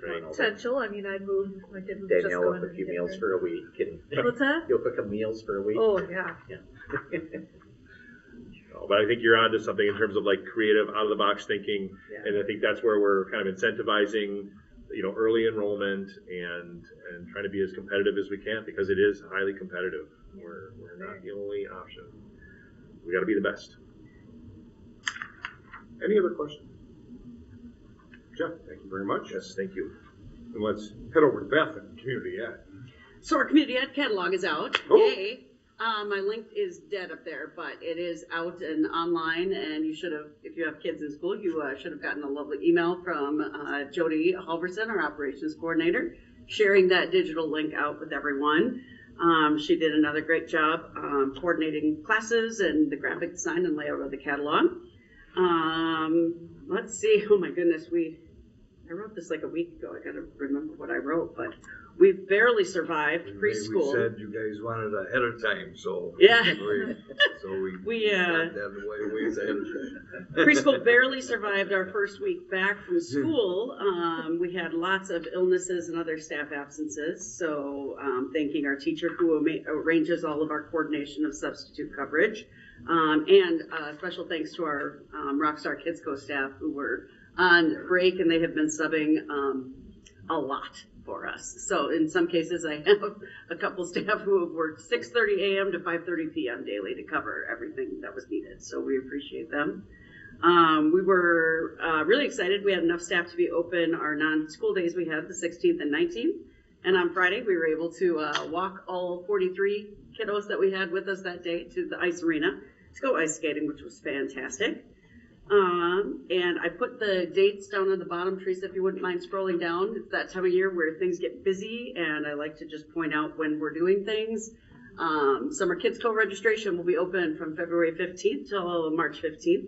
Right. potential. I mean, I'd move my kid was just Danielle will going cook into you meals kindergarten. for a week. And What's that? you'll cook 'em meals for a week. Oh, yeah. No, but I think you're onto something in terms of like creative, out of the box thinking, and I think that's where we're kind of incentivizing, early enrollment and trying to be as competitive as we can, because it is highly competitive. We're not the only option. We got to be the best. Any other questions? Jeff, thank you very much. Yes, thank you. And let's head over to Beth and Community Ed. So our community ed catalog is out. Oh. Yay! My link is dead up there, but it is out and online, and you should have, if you have kids in school, you should have gotten a lovely email from Jody Halverson, our operations coordinator, sharing that digital link out with everyone. She did another great job coordinating classes and the graphic design and layout of the catalog. Let's see, oh my goodness, I wrote this like a week ago. I gotta remember what I wrote, but we barely survived preschool. We said you guys wanted ahead of time, so. Yeah. We got that way ways ahead of time. Preschool barely survived our first week back from school. We had lots of illnesses and other staff absences, so thanking our teacher who arranges all of our coordination of substitute coverage. And special thanks to our Rockstar Kids Co staff who were on break, and they have been subbing a lot for us. So in some cases, I have a couple staff who have worked 6:30 a.m. to 5:30 p.m. daily to cover everything that was needed. So we appreciate them. We were really excited. We had enough staff to be open our non-school days. We had the 16th and 19th. And on Friday, we were able to walk all 43 kiddos that we had with us that day to the ice arena to go ice skating, which was fantastic. And I put the dates down on the bottom, Teresa, if you wouldn't mind scrolling down. It's that time of year where things get busy, and I like to just point out when we're doing things. Summer Kids Co-registration will be open from February 15th till March 15th.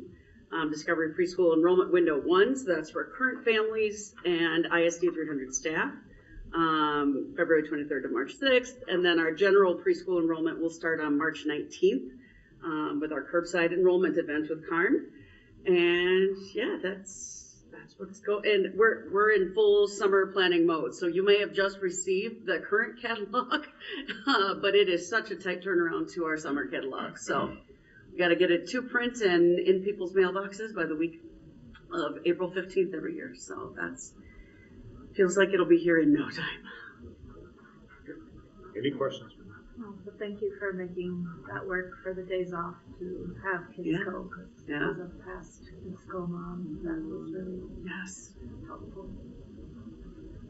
Discovery Preschool Enrollment Window 1, so that's for current families and ISD 300 staff. February 23rd to March 6th. And then our general preschool enrollment will start on March 19th with our curbside enrollment event with Karn. And yeah, that's what's going. And we're in full summer planning mode. So you may have just received the current catalog, but it is such a tight turnaround to our summer catalog. So we got to get it to print and in people's mailboxes by the week of April 15th every year. So feels like it'll be here in no time. Any questions? Oh, but thank you for making that work for the days off to have Kids Co. Because as a past Kids Co mom, that was really helpful.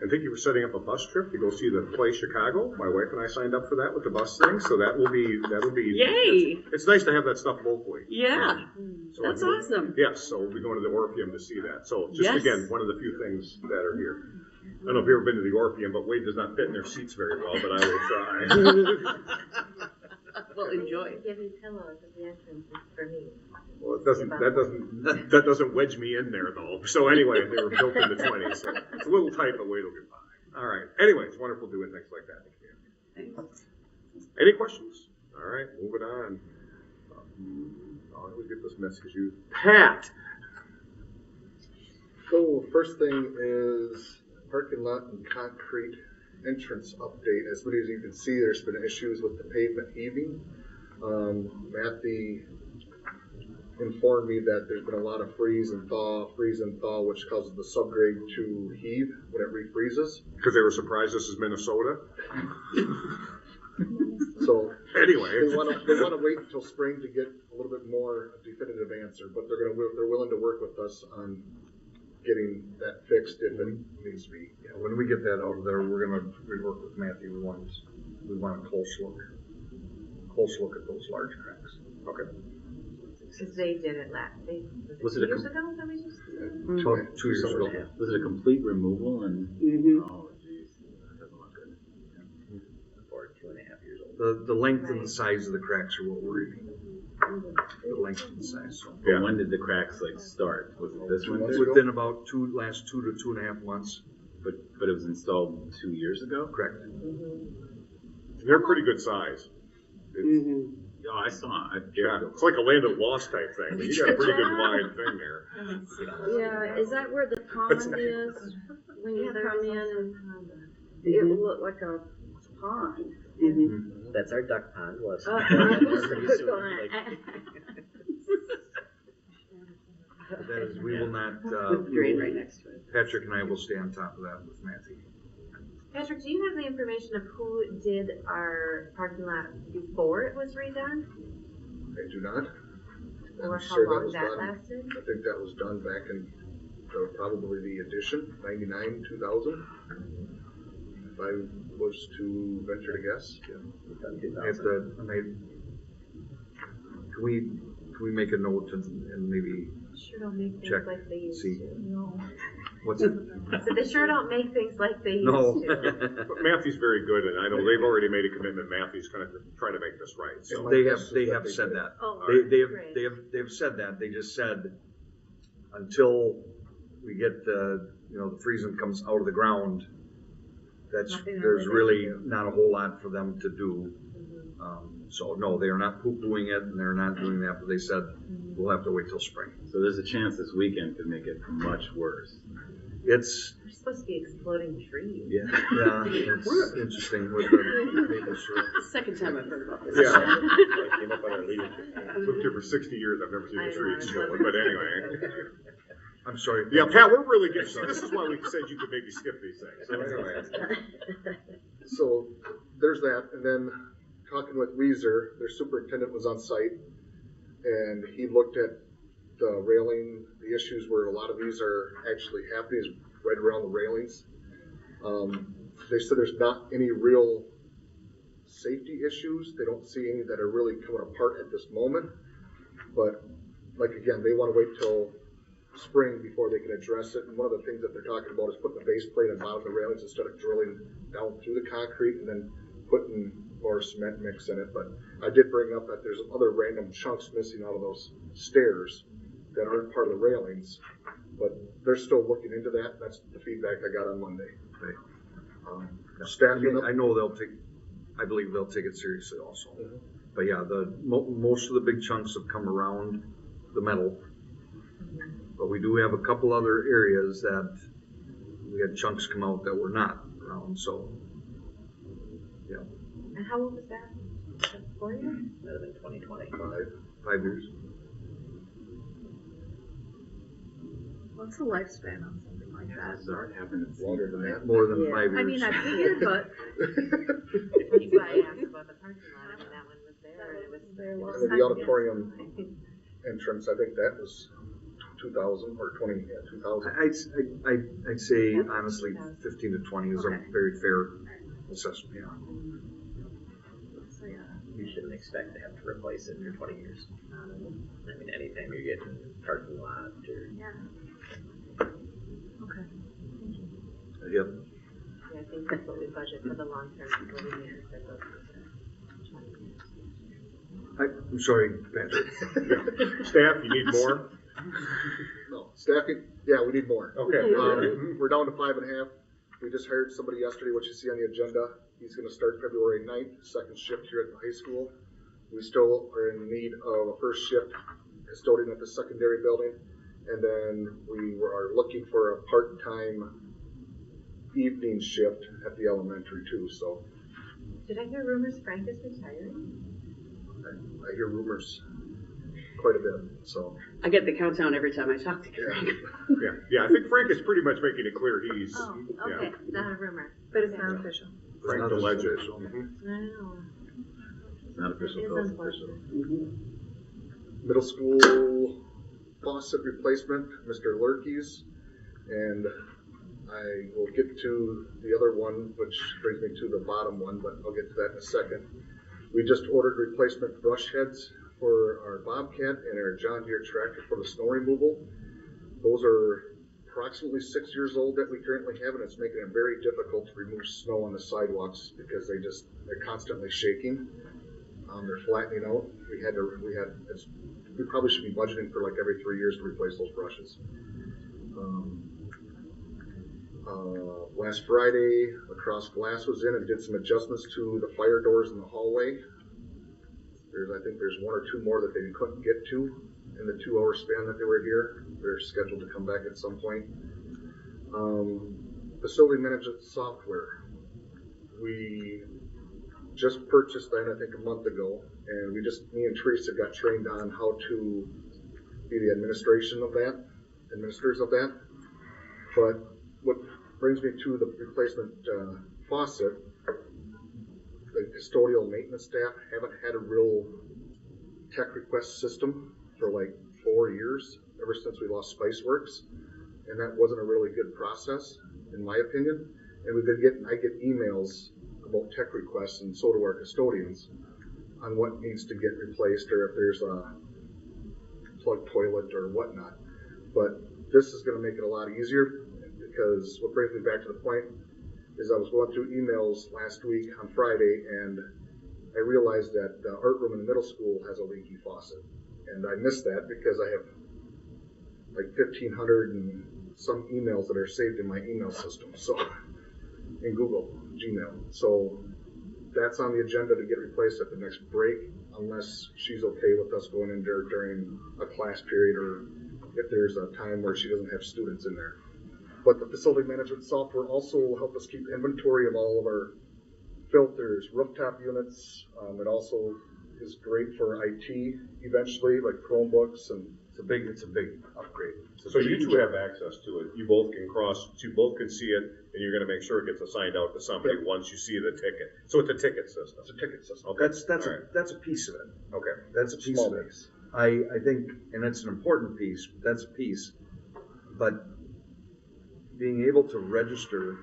And thank you for setting up a bus trip to go see the play Chicago. My wife and I signed up for that with the bus thing, so that'll be. Yay! It's nice to have that stuff locally. Yeah, So that's we'll- awesome. Yes, so we'll be going to the Orpheum to see that. So just Yes. again, one of the few things that are here. I don't know if you've ever been to the Orpheum, but Wade does not fit in their seats very well, but I will try. Well, enjoy. Give me pillows at the entrance for me. Well, that doesn't wedge me in there though. So anyway, they were built in the 20s. So it's a little tight, but Wade will get by. All right. Anyway, it's wonderful doing things like that. Thanks. Any questions? All right, moving on. I always get this mess because you, Pat. So first thing is parking lot and concrete entrance update. As many as you can see, there's been issues with the pavement heaving. Matthew informed me that there's been a lot of freeze and thaw, which causes the subgrade to heave when it refreezes. Because they were surprised this is Minnesota. So anyway, they want to wait until spring to get a little bit more definitive answer, but they're willing to work with us on getting that fixed if it needs to be. Yeah, when we get that out of there, we're gonna work with Matthew. We want a close look at those large cracks. Okay. Because they did it Was it 2 a years ago that we just did it? About 2 years ago. Was it a complete removal and? Mm-hmm. Oh, geez, that doesn't look good. For 2.5 years old. The length and the size of the cracks are what worry me. The length and the size. So. But when did the cracks start? Was it this winter? Within about last 2 to 2.5 months. But it was installed 2 years ago? Correct. They're pretty good size. Mm-hmm. Oh, I saw it. Yeah, it's like a land of lost type thing. But you got a pretty good wide thing there. Yeah, is that where the pond is? When you come in, it will look like a pond. Mm-hmm. That's our duck pond. We'll have some Uh-huh. pretty soon, like- That is, we will not. Drain right next to it. Patrick and I will stay on top of that with Matthew. Patrick, do you have the information of who did our parking lot before it was redone? I do not. Or I'm how sure long was that done. lasted? I think that was done back in probably the addition, 99, 2000. If I was to venture to guess. Can we make a note and maybe Sure don't make things check, like they used see. to. No. what's it? So they sure don't make things like they used No. to. But Matthew's very good, and I know they've already made a commitment. Matthew's kind of trying to make this right. So They have said that. Oh, great. They have said that. They just said until we get the freezing comes out of the ground, Nothing there's really really not a whole lot for them to do. So no, they are not poo-pooing it, and they're not doing that. But they said we'll have to wait till spring. So there's a chance this weekend could make it much worse. It's They're supposed to be exploding trees. Yeah. it's interesting with the maple syrup. Second time I've heard about this. yeah, I came up on our leadership. Lived here for 60 years. I've never seen a tree explode. But anyway. I'm sorry. Yeah, Pat, we're really good. See, this is why we said you could maybe skip these things. So anyway. So there's that, and then talking with Weezer, their superintendent was on site, and he looked at the railing, the issues where a lot of these are actually happening is right around the railings. They said there's not any real safety issues. They don't see any that are really coming apart at this moment, but like again, they want to wait till spring before they can address it. And one of the things that they're talking about is putting the base plate on bottom of the railings instead of drilling down through the concrete and then putting more cement mix in it. But I did bring up that there's other random chunks missing out of those stairs that aren't part of the railings, but they're still looking into that. That's the feedback I got on Monday. Staffing up. I know I believe they'll take it seriously also. But yeah, most of the big chunks have come around the metal. But we do have a couple other areas that we had chunks come out that were not around, so, yeah. And how old was that? 4 years? That'd have been 2020. 5 years. What's the lifespan on something like that? Sorry, happened in Longer than that. More than Yeah. 5 years. I mean, I figured, but That's why I asked about the parking lot. I mean, that one was there, and it was there. And then the auditorium entrance, I think that was 2,000 or 2,000. I'd say honestly, 15 to 20 is a very fair assessment, yeah. You shouldn't expect to have to replace it for 20 years. I mean, anytime you're getting parking lot or. Yeah. Okay. Yep. Yeah, I think that's what we budget for the long term. What we need for those. I'm sorry, Patrick. Staff, you need more? No, staffing, yeah, we need more. Okay. We're down to 5.5. We just hired somebody yesterday, what you see on the agenda. He's gonna start February 9th, second shift here at the high school. We still are in need of a first shift custodian at the secondary building. And then we are looking for a part-time evening shift at the elementary too, so. Did I hear rumors Frank is retiring? I hear rumors quite a bit, so. I get the countdown every time I talk to Frank. Yeah, I think Frank is pretty much making it clear he's, Oh, okay, not a rumor. But it's not official. Frank the legend. I know. Not official, It is but it's unfortunate. official. Middle school faucet replacement, Mr. Lurke's, and I will get to the other one, which brings me to the bottom one, but I'll get to that in a second. We just ordered replacement brush heads for our Bobcat and our John Deere tractor for the snow removal. Those are approximately 6 years old that we currently have, and it's making it very difficult to remove snow on the sidewalks because they're constantly shaking. They're flattening out. We probably should be budgeting for like every 3 years to replace those brushes. Last Friday, Lacrosse Glass was in and did some adjustments to the fire doors in the hallway. I think there's 1 or 2 more that they couldn't get to in the 2-hour span that they were here. They're scheduled to come back at some point. Facility management software. We just purchased that, I think, a month ago, and me and Teresa got trained on how to be the administrators of that. But what brings me to the replacement faucet, the custodial maintenance staff haven't had a real tech request system for like 4 years, ever since we lost Spiceworks, and that wasn't a really good process, in my opinion. And I get emails about tech requests, and so do our custodians, on what needs to get replaced or if there's a plugged toilet or whatnot. But this is going to make it a lot easier, because what brings me back to the point is I was going through emails last week on Friday, and I realized that the art room in the middle school has a leaky faucet. And I missed that because I have like 1,500 and some emails that are saved in my email system, so in Google, Gmail. So that's on the agenda to get replaced at the next break, unless she's okay with us going in there during a class period or if there's a time where she doesn't have students in there. But the facility management software also will help us keep inventory of all of our filters, rooftop units. It also is great for IT eventually, like Chromebooks, and It's a big upgrade. So you two have access to it. You both can see it, and you're gonna make sure it gets assigned out to somebody once you see the ticket. So it's a ticket system. it's a ticket system. Okay. That's a piece of it. Okay. That's a piece Small of it. piece. I think, and it's an important piece, that's a piece, but being able to register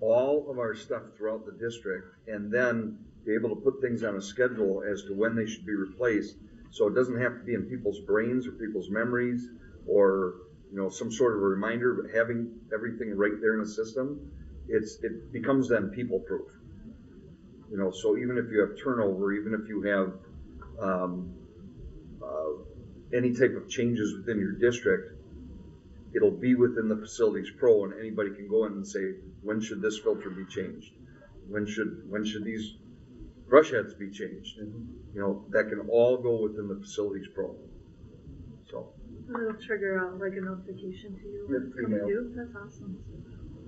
all of our stuff throughout the district and then be able to put things on a schedule as to when they should be replaced, so it doesn't have to be in people's brains or people's memories or, some sort of a reminder, but having everything right there in the system, it becomes then people-proof. So even if you have turnover, even if you have any type of changes within your district, it'll be within the Facilities Pro, and anybody can go in and say, when should this filter be changed? When should these brush heads be changed? That can all go within the Facilities Pro. So. It'll trigger out like a notification to you. With email. That's awesome.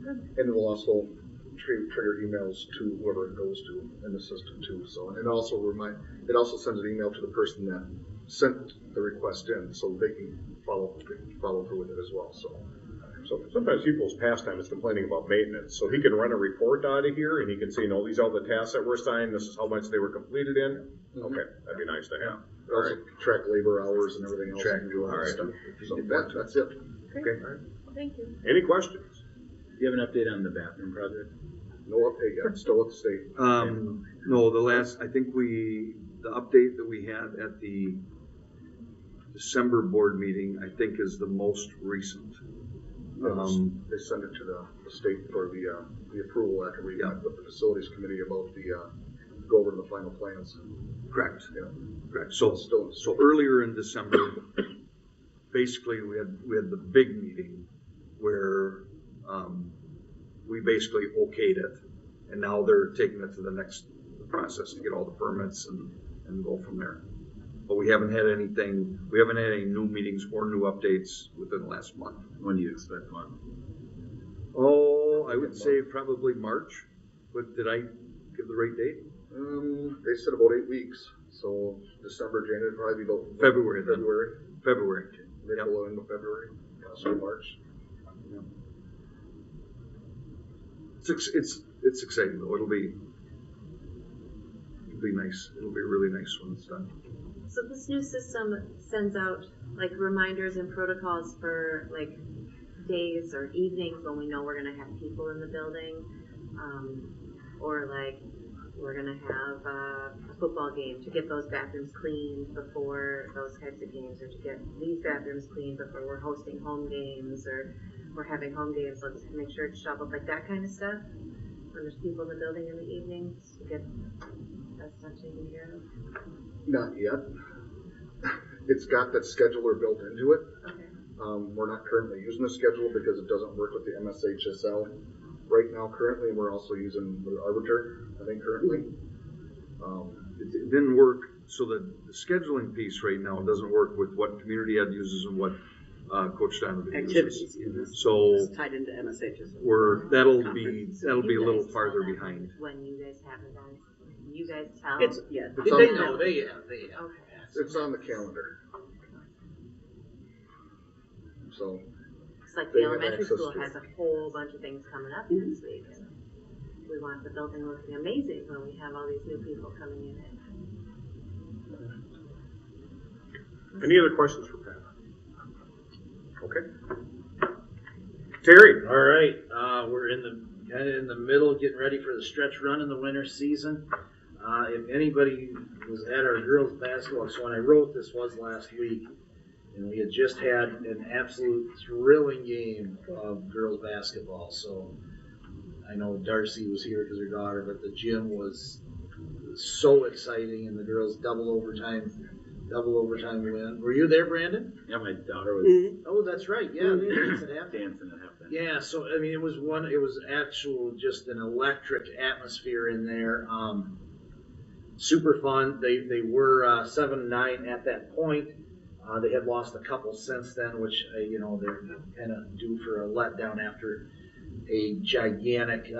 Good. And it will also trigger emails to whoever it goes to in the system too. So, and it also sends an email to the person that sent the request in, so they can follow through with it as well. So sometimes people's pastime is complaining about maintenance. So he can run a report out of here, and he can say, these are all the tasks that were assigned. This is how much they were completed in. Okay, that'd be nice to have. It also track labor hours and everything else. Track, and do all that all right. stuff. So that's it. Okay. Thank you. Any questions? Do you have an update on the bathroom project? No update yet. Still at the state. No, I think the update that we had at the December board meeting, I think is the most recent. They send it to the state for the approval after we met with the facilities committee about go over to the final plans. Correct. Yeah. Correct. So earlier in December, basically we had the big meeting where we basically okayed it, and now they're taking it to the next process to get all the permits and go from there. But we haven't had any new meetings or new updates within the last month. When do you expect one? Oh, I would say probably March, but did I give the right date? They said about 8 weeks. So December, January, probably about February. February. Middle end of February. So March. Yeah. It's exciting though. It'll be nice. It'll be really nice when it's done. So this new system sends out like reminders and protocols for like days or evenings when we know we're gonna have people in the building, or like we're gonna have a football game to get those bathrooms cleaned before those types of games, or to get these bathrooms cleaned before we're hosting home games, or we're having home games. Let's make sure it's shoveled, like that kind of stuff. When there's people in the building in the evenings, to get that stuff taken care of. Not yet. It's got that scheduler built into it. Okay. We're not currently using the schedule because it doesn't work with the MSHSL right now currently. We're also using the Arbiter, I think, currently. It didn't work, so the scheduling piece right now doesn't work with what Community Ed uses and what Coach Donovan Activities. uses. So It's tied into MSH's. that'll be You a little guys farther tell them behind. when you guys have events. You guys tell. It's, yeah. It's on They the know, calendar. they have. Okay. It's on the calendar. So It's like They the have elementary access school to has it. a whole bunch of things coming up next week, and we want the building looking amazing when we have all these new people coming in. Any other questions for Pat? Okay. Terry? All right, we're kind of in the middle, getting ready for the stretch run in the winter season. If anybody was at our girls basketball, so when I wrote this was last week, and we had just had an absolute thrilling game of girls basketball. So I know Darcy was here because her daughter, but the gym was so exciting, and the girls double overtime win. Were you there, Brandon? Yeah, my daughter was Oh, that's right. Yeah, they danced at halftime. dancing at halftime. Yeah, so I mean, it was actual just an electric atmosphere in there. Super fun. They were 7-9 at that point. They had lost a couple since then, which they're kind of due for a letdown after a gigantic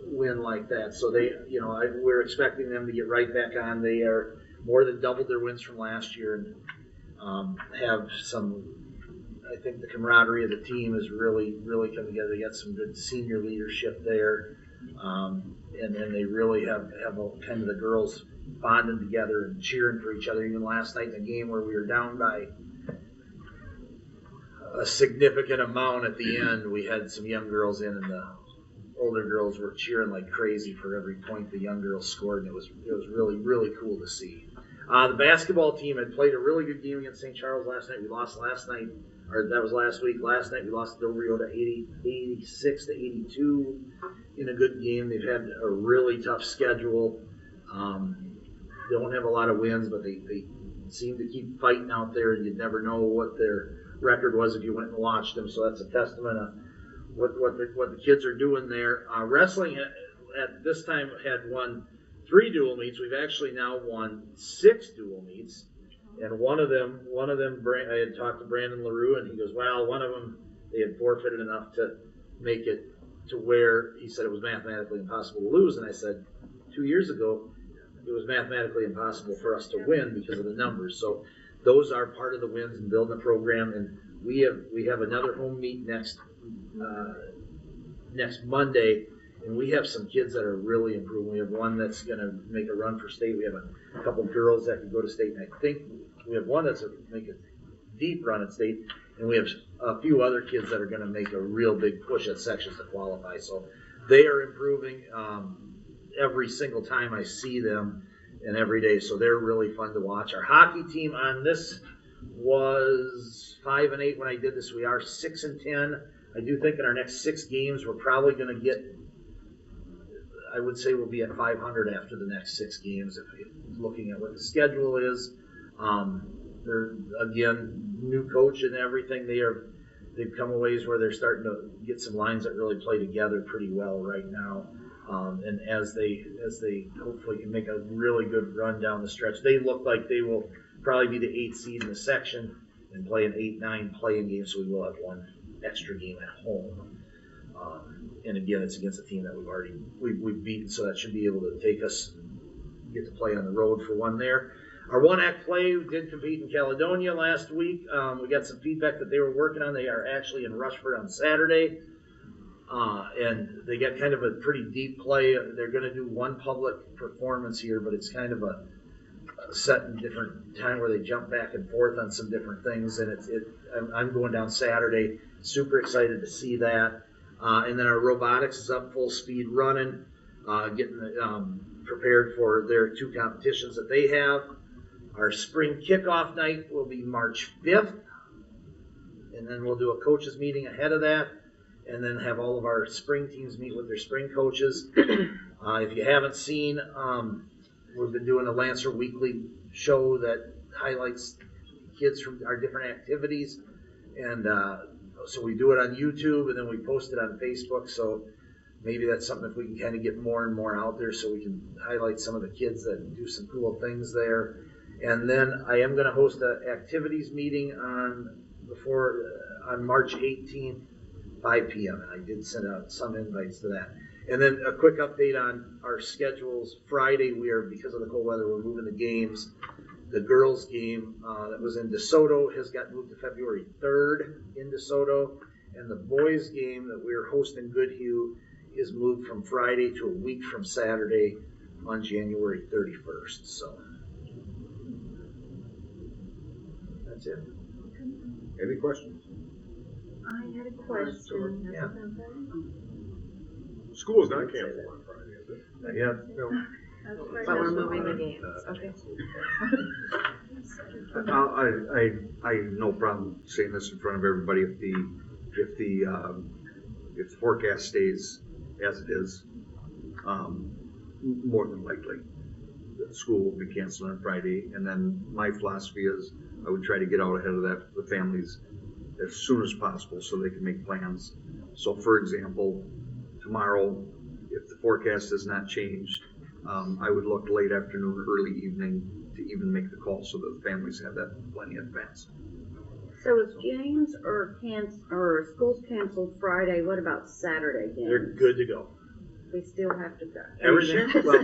win like that. So we're expecting them to get right back on. They are more than doubled their wins from last year, and have some. I think the camaraderie of the team is really come together. They got some good senior leadership there, and then they really have kind of the girls bonding together and cheering for each other. Even last night in a game where we were down by a significant amount at the end, we had some young girls in, and the older girls were cheering like crazy for every point the young girls scored, and it was really cool to see. The basketball team had played a really good game against St. Charles last night. We lost last night, or that was last week. Last night we lost to Del Rio to 86-82 in a good game. They've had a really tough schedule. They don't have a lot of wins, but they seem to keep fighting out there, and you'd never know what their record was if you went and watched them. So that's a testament of what the kids are doing there. Wrestling at this time had won 3 dual meets. We've actually now won 6 dual meets, and one of them, I had talked to Brandon LaRue, and he goes, "Well, one of them they had forfeited enough to make it to where he said it was mathematically impossible to lose." And I said, 2 years ago, it was mathematically impossible for us to win because of the numbers. So those are part of the wins in building the program, and we have another home meet next Monday, and we have some kids that are really improving. We have one that's going to make a run for state. We have a couple girls that can go to state, and I think we have one that's make a deep run at state, and we have a few other kids that are going to make a real big push at sections to qualify. So they are improving every single time I see them and every day. So they're really fun to watch. Our hockey team on this was 5-8 when I did this. We are 6-10. I do think in our next 6 games we're probably going to get, I would say we'll be at 500 after the next 6 games if looking at what the schedule is. They're, again, new coach and everything. They've come a ways where they're starting to get some lines that really play together pretty well right now. And as they hopefully can make a really good run down the stretch, they look like they will probably be the 8th seed in the section and play an 8-9 playing game. So we will have one extra game at home. And again, it's against a team that we've beaten, so that should be able to take us get to play on the road for one there. Our one-act play, we did compete in Caledonia last week. We got some feedback that they were working on. They are actually in Rushford on Saturday. And they got kind of a pretty deep play. They're going to do one public performance here, but it's kind of a set in different time where they jump back and forth on some different things. And I'm going down Saturday. Super excited to see that. And then our robotics is up full speed running, getting prepared for their 2 competitions that they have. Our spring kickoff night will be March 5th, and then we'll do a coaches meeting ahead of that, and then have all of our spring teams meet with their spring coaches. If you haven't seen, we've been doing a Lancer weekly show that highlights kids from our different activities, and so we do it on YouTube, and then we post it on Facebook. So maybe that's something if we can kind of get more and more out there, so we can highlight some of the kids that do some cool things there. And then I am going to host an activities meeting on March 18th, 5 p.m. And I did send out some invites to that. And then a quick update on our schedules. Friday, because of the cold weather, we're moving the games. The girls' game that was in DeSoto has got moved to February 3rd in DeSoto. And the boys' game that we're hosting Goodhue is moved from Friday to a week from Saturday on January 31st. So that's it. Any questions? I had a question. Yeah. School is not canceled on Friday, is it? Yeah. No. But we're moving the games. Okay. I no problem saying this in front of everybody. If the forecast stays as it is, more than likely, the school will be canceled on Friday. And then my philosophy is I would try to get out ahead of that for the families as soon as possible so they can make plans. So, for example, tomorrow, if the forecast has not changed, I would look late afternoon or early evening to even make the call so that the families have that plenty in advance. So if James or school's canceled Friday, what about Saturday games? They're good to go. We still have to go. Everything. Well,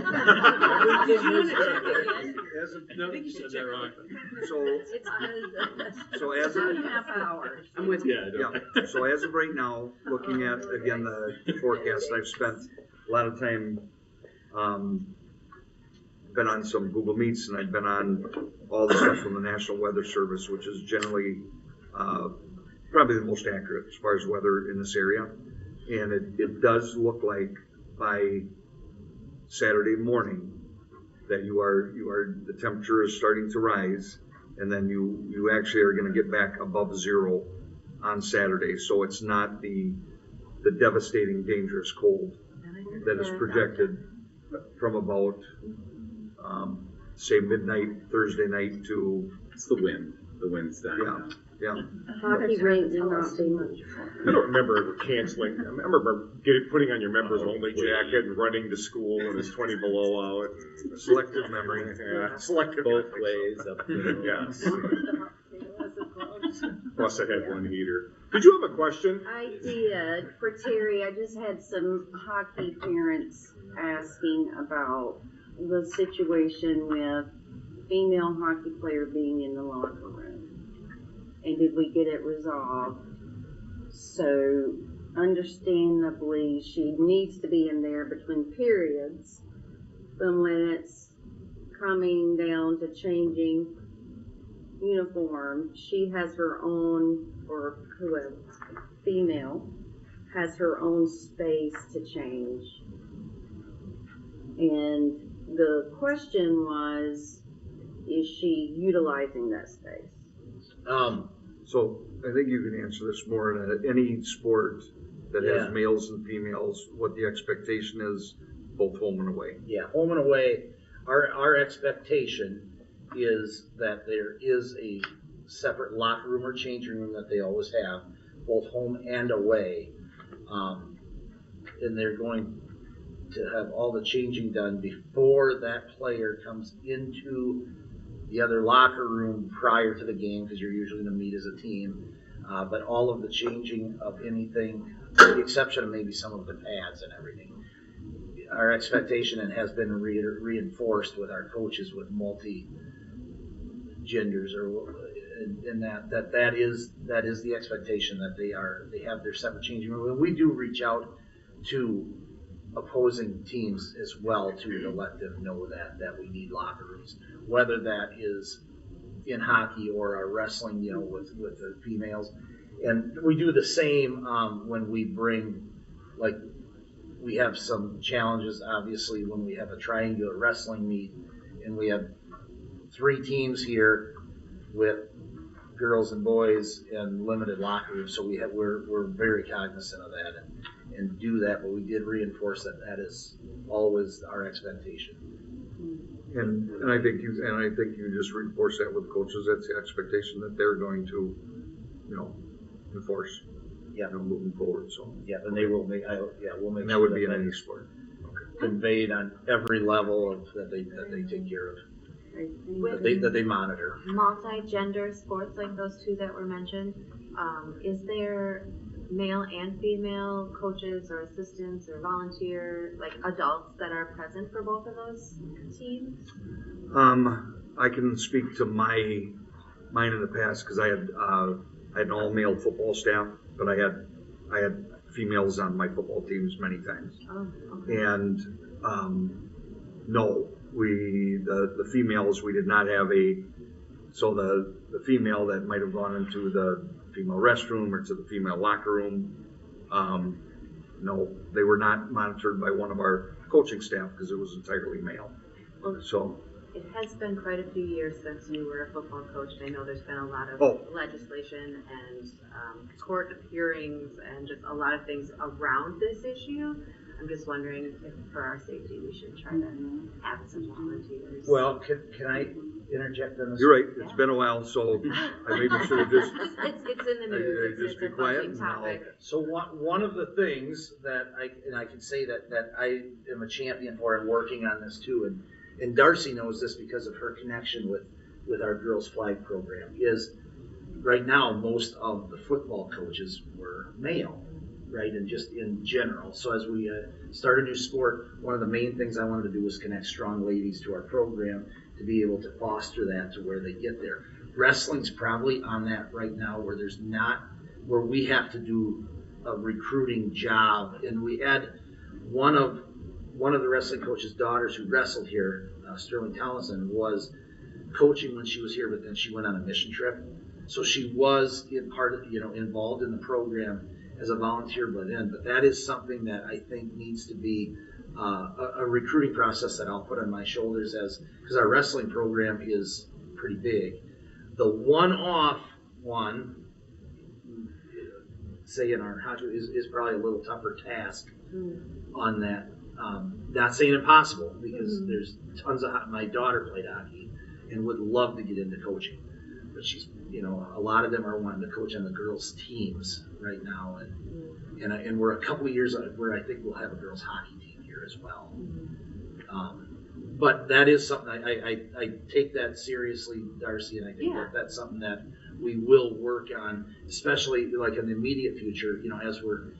so as of I'm with you. yeah. So as of right now, looking at again the forecast, I've spent a lot of time. Been on some Google Meets, and I've been on all the stuff from the National Weather Service, which is generally probably the most accurate as far as weather in this area. And it does look like by Saturday morning that the temperature is starting to rise, and then you actually are going to get back above 0 on Saturday. So it's not the devastating, dangerous cold that is projected from about say midnight Thursday night to. It's the wind. The wind's dying. Yeah. Hockey rink will not be much fun. I don't remember ever canceling. I remember putting on your members only jacket and running to school when it's 20 below out. Selective memory. Yeah, selective Both memory. ways up to Yes. Plus I had one heater. Did you have a question? I did. For Terry, I just had some hockey parents asking about the situation with female hockey player being in the locker room. And did we get it resolved? So, understandably, she needs to be in there between periods. But when it's coming down to changing uniform. She has her own, or whoever, female, has her own space to change. And the question was, is she utilizing that space? So I think you can answer this more in any sport that has males and females, what the expectation is, both home and away. Yeah, home and away, our expectation is that there is a separate locker room or changing room that they always have, both home and away. And they're going to have all the changing done before that player comes into the other locker room prior to the game, because you're usually going to meet as a team. But all of the changing of anything, with the exception of maybe some of the pads and everything, our expectation, and has been reinforced with our coaches with multi-genders, or in that is the expectation, that they have their separate changing room. And we do reach out to opposing teams as well to let them know that we need locker rooms, whether that is in hockey or our wrestling, with the females. And we do the same when we bring, like, we have some challenges, obviously, when we have a triangular wrestling meet, and we have 3 teams here with girls and boys and limited locker rooms. So we're very cognizant of that and do that, but we did reinforce that is always our expectation. And I think you just reinforce that with coaches. That's the expectation that they're going to, enforce. Yeah, moving forward. So and they will make. We'll make. And that would be in any sport. Conveyed on every level that they take care of. That they monitor. Multi-gender sports like those 2 that were mentioned, is there male and female coaches or assistants or volunteer, like adults that are present for both of those teams? I can speak to mine in the past, because I had an all-male football staff, but I had females on my football teams many times. Oh, okay. And no, the females, we did not have the female that might have gone into the female restroom or to the female locker room, no, they were not monitored by one of our coaching staff, because it was entirely male. So it has been quite a few years since you were a football coach, and I know there's been a lot of legislation and court hearings and just a lot of things around this issue. I'm just wondering if, for our safety, we should try to have some volunteers. Well, can I interject on this? You're right. It's been a while, so I maybe should have just. It's in the news. Just it's be a quiet. topic. So one of the things that I can say that I am a champion for, and working on this too, and Darcy knows this because of her connection with our girls flag program, is right now most of the football coaches were male. Right, and just in general. So as we start a new sport, one of the main things I wanted to do was connect strong ladies to our program to be able to foster that to where they get there. Wrestling's probably on that right now, where we have to do a recruiting job. And we had one of the wrestling coach's daughters who wrestled here, Sterling Townsend, was coaching when she was here, but then she went on a mission trip. So she was involved in the program as a volunteer, but that is something that I think needs to be a recruiting process that I'll put on my shoulders, because our wrestling program is pretty big. The one-off one, say in our hockey, is probably a little tougher task on that. Not saying impossible, because there's tons of my daughter played hockey and would love to get into coaching, but she's a lot of them are wanting to coach on the girls' teams right now, and we're a couple of years where I think we'll have a girls' hockey team here as well. But that is something I take that seriously, Darcy, and I think that's something that we will work on, especially like in the immediate future. As we're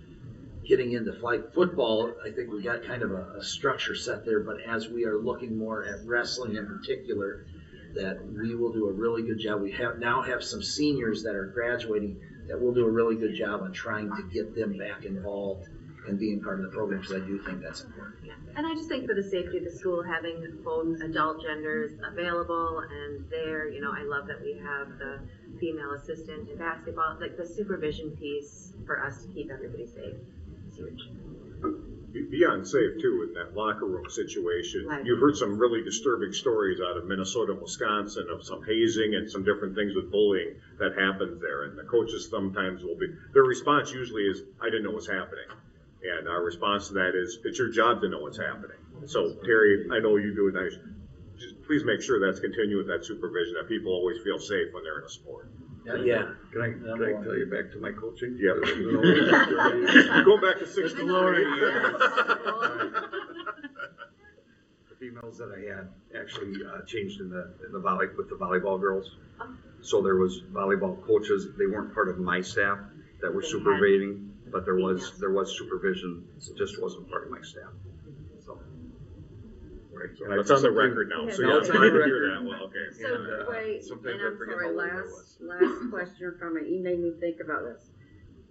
getting into flag football, I think we got kind of a structure set there. But as we are looking more at wrestling in particular, that we will do a really good job. We now have some seniors that are graduating that will do a really good job on trying to get them back involved and being part of the program, because I do think that's important. And I just think for the safety of the school, having both adult genders available and there, you know, I love that we have the female assistant in basketball, like the supervision piece for us to keep everybody safe is huge. Beyond safe too, in that locker room situation, Right. you've heard some really disturbing stories out of Minnesota and Wisconsin of some hazing and some different things with bullying that happens there. And the coaches sometimes will be, their response usually is, I didn't know what's happening. And our response to that is, it's your job to know what's happening. So Terry, I know you do a nice, just please make sure that's continued with that supervision, that people always feel safe when they're in a sport. Yeah. Can I tell you back to my coaching? Yeah. Going back to 6 to 3. The females that I had actually changed in the with the volleyball girls. So there was volleyball coaches. They weren't part of my staff that were supervising, but there was supervision. It just wasn't part of my staff. So. Right. So that's on the record now. So Yeah. yeah, I didn't hear that. Well, okay. So, And, wait, sometimes and I I'm forget sorry, how old I was. last question from it, you made me think about this.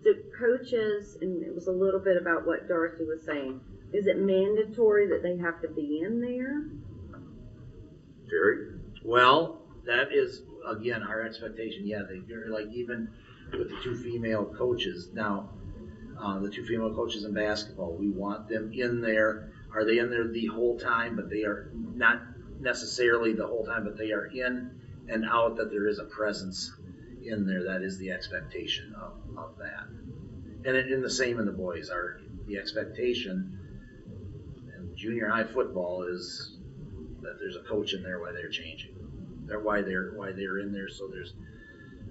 Do coaches, and it was a little bit about what Darcy was saying, is it mandatory that they have to be in there? Terry? Well, that is, again, our expectation. Yeah, they're like, even with the 2 female coaches. Now, the 2 female coaches in basketball, we want them in there. Are they in there the whole time? But they are not necessarily the whole time, but they are in and out, that there is a presence in there. That is the expectation of that. And in the same in the boys, the expectation in junior high football is that there's a coach in there while they're changing. Why they're in there. So there's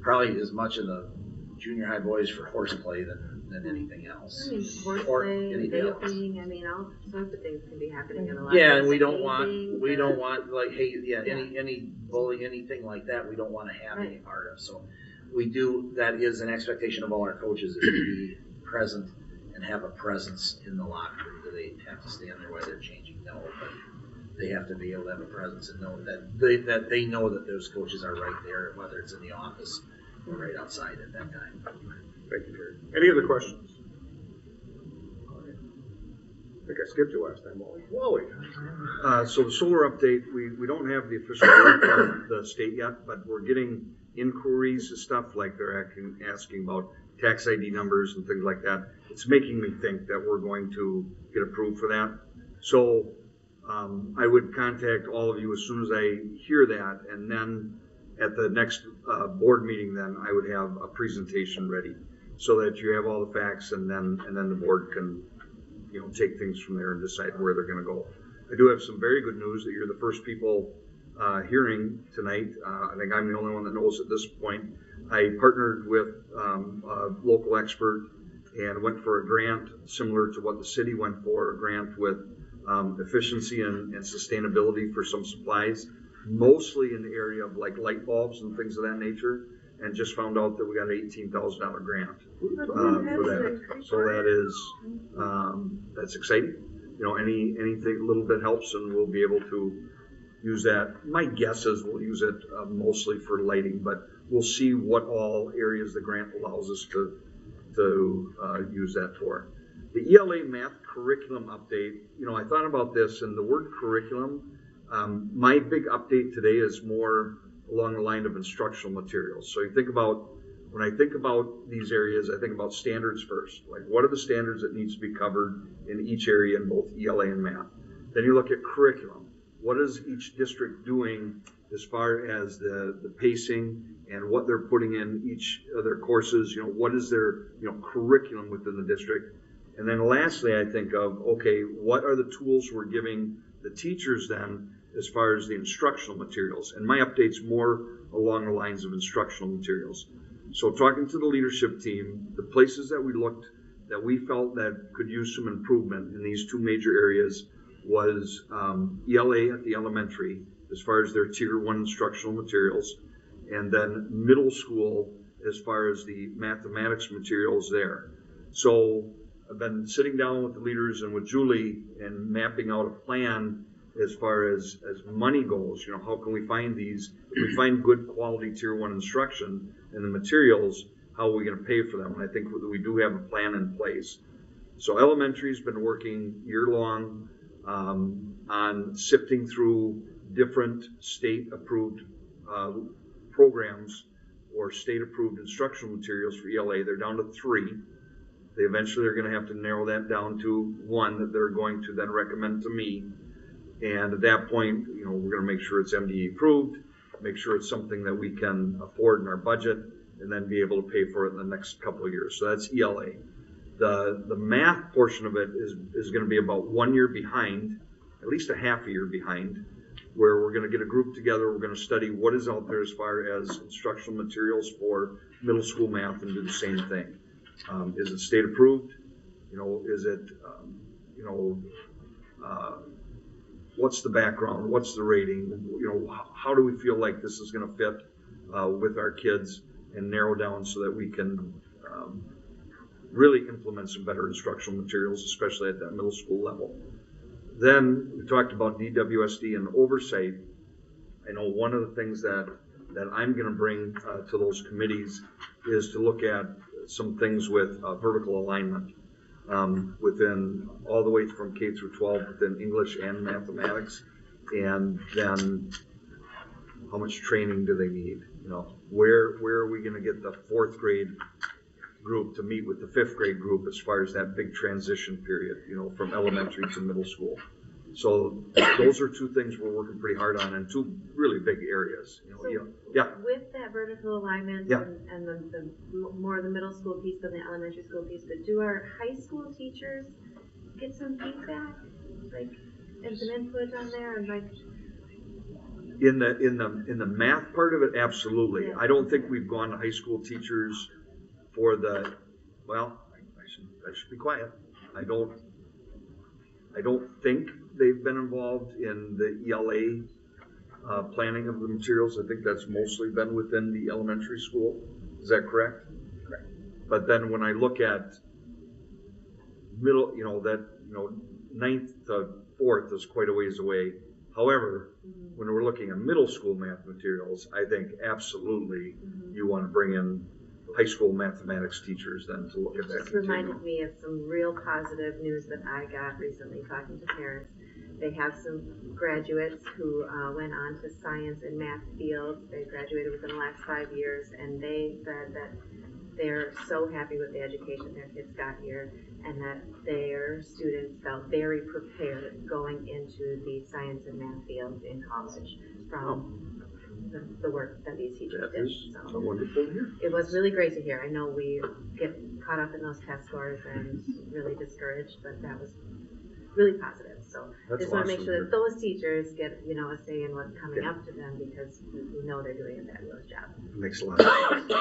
probably as much in the junior high boys for horseplay than anything else. I mean, Or horseplay, anything else. vaping, I mean, all sorts of things can be happening in a lot Yeah, of and we don't hazing, want like, hey, any bullying, anything like that, we don't want to have any part of. So we do, that is an expectation of all our coaches, is to be present and have a presence in the locker room. Do they have to stand there while they're changing? No, but they have to be able to have a presence and know that they know that those coaches are right there, whether it's in the office or right outside at that time. Thank you, Terry. Any other questions? I think I skipped you last time, Wally. Wally. So the solar update, we don't have the official word from the state yet, but we're getting inquiries and stuff, like they're asking about tax ID numbers and things like that. It's making me think that we're going to get approved for that. So I would contact all of you as soon as I hear that, and then at the next board meeting, then I would have a presentation ready so that you have all the facts, and then the board can, you know, take things from there and decide where they're going to go. I do have some very good news that you're the first people hearing tonight. I think I'm the only one that knows at this point. I partnered with a local expert and went for a grant similar to what the city went for, a grant with efficiency and sustainability for some supplies, mostly in the area of like light bulbs and things of that nature, and just found out that we got an $18,000 grant for that. So that is, that's exciting. You know, anything, a little bit helps, and we'll be able to use that. My guess is we'll use it mostly for lighting, but we'll see what all areas the grant allows us to use that for. The ELA math curriculum update, you know, I thought about this, and the word curriculum, my big update today is more along the line of instructional materials. So you think about, when I think about these areas, I think about standards first. Like, what are the standards that needs to be covered in each area in both ELA and math? Then you look at curriculum. What is each district doing as far as the pacing and what they're putting in each of their courses? You know, what is their, you know, curriculum within the district? And then lastly, I think of, okay, what are the tools we're giving the teachers then as far as the instructional materials? And my update's more along the lines of instructional materials. So talking to the leadership team, the places that we looked that we felt that could use some improvement in these 2 major areas was ELA at the elementary, as far as their tier 1 instructional materials, and then middle school as far as the mathematics materials there. So I've been sitting down with the leaders and with Julie and mapping out a plan as far as money goes. You know, how can we find these? If we find good quality tier 1 instruction and the materials, how are we going to pay for them? And I think we do have a plan in place. So elementary's been working year-long on sifting through different state-approved programs or state-approved instructional materials for ELA. They're down to 3. They eventually are going to have to narrow that down to 1 that they're going to then recommend to me. And at that point, we're going to make sure it's MDE approved, make sure it's something that we can afford in our budget, and then be able to pay for it in the next couple of years. So that's ELA. The math portion of it is going to be about 1 year behind, at least a half a year behind, where we're going to get a group together. We're going to study what is out there as far as instructional materials for middle school math and do the same thing. Is it state approved? Is it, what's the background? What's the rating? How do we feel like this is going to fit with our kids and narrow down so that we can really implement some better instructional materials, especially at that middle school level. Then we talked about DWSD and oversight. I know one of the things that I'm going to bring to those committees is to look at some things with vertical alignment within all the way from K through 12 within English and mathematics, and then how much training do they need? Where are we going to get the 4th grade group to meet with the 5th grade group as far as that big transition period, from elementary to middle school. So those are 2 things we're working pretty hard on in 2 really big areas. Yeah. With that vertical alignment and the more the middle school piece than the elementary school piece, but do our high school teachers get some feedback, and some input on there, and in the math part of it, absolutely. I don't think we've gone to high school teachers for I should be quiet. I don't think they've been involved in the ELA planning of the materials. I think that's mostly been within the elementary school. Is that correct? Correct. But then when I look at middle, 9th to 4th is quite a ways away. However, when we're looking at middle school math materials, I think absolutely you want to bring in high school mathematics teachers then to look at that. Just reminded me of some real positive news that I got recently talking to parents. They have some graduates who went on to science and math fields. They graduated within the last 5 years, and they said that they're so happy with the education their kids got here, and that their students felt very prepared going into the science and math field in college from the work that these teachers did. So wonderful to hear. It was really great to hear. I know we get caught up in those test scores and really discouraged, but that was really positive. So I just want to make sure that those teachers get, a say in what's coming up to them, because we know they're doing a fabulous job. It makes a lot of sense.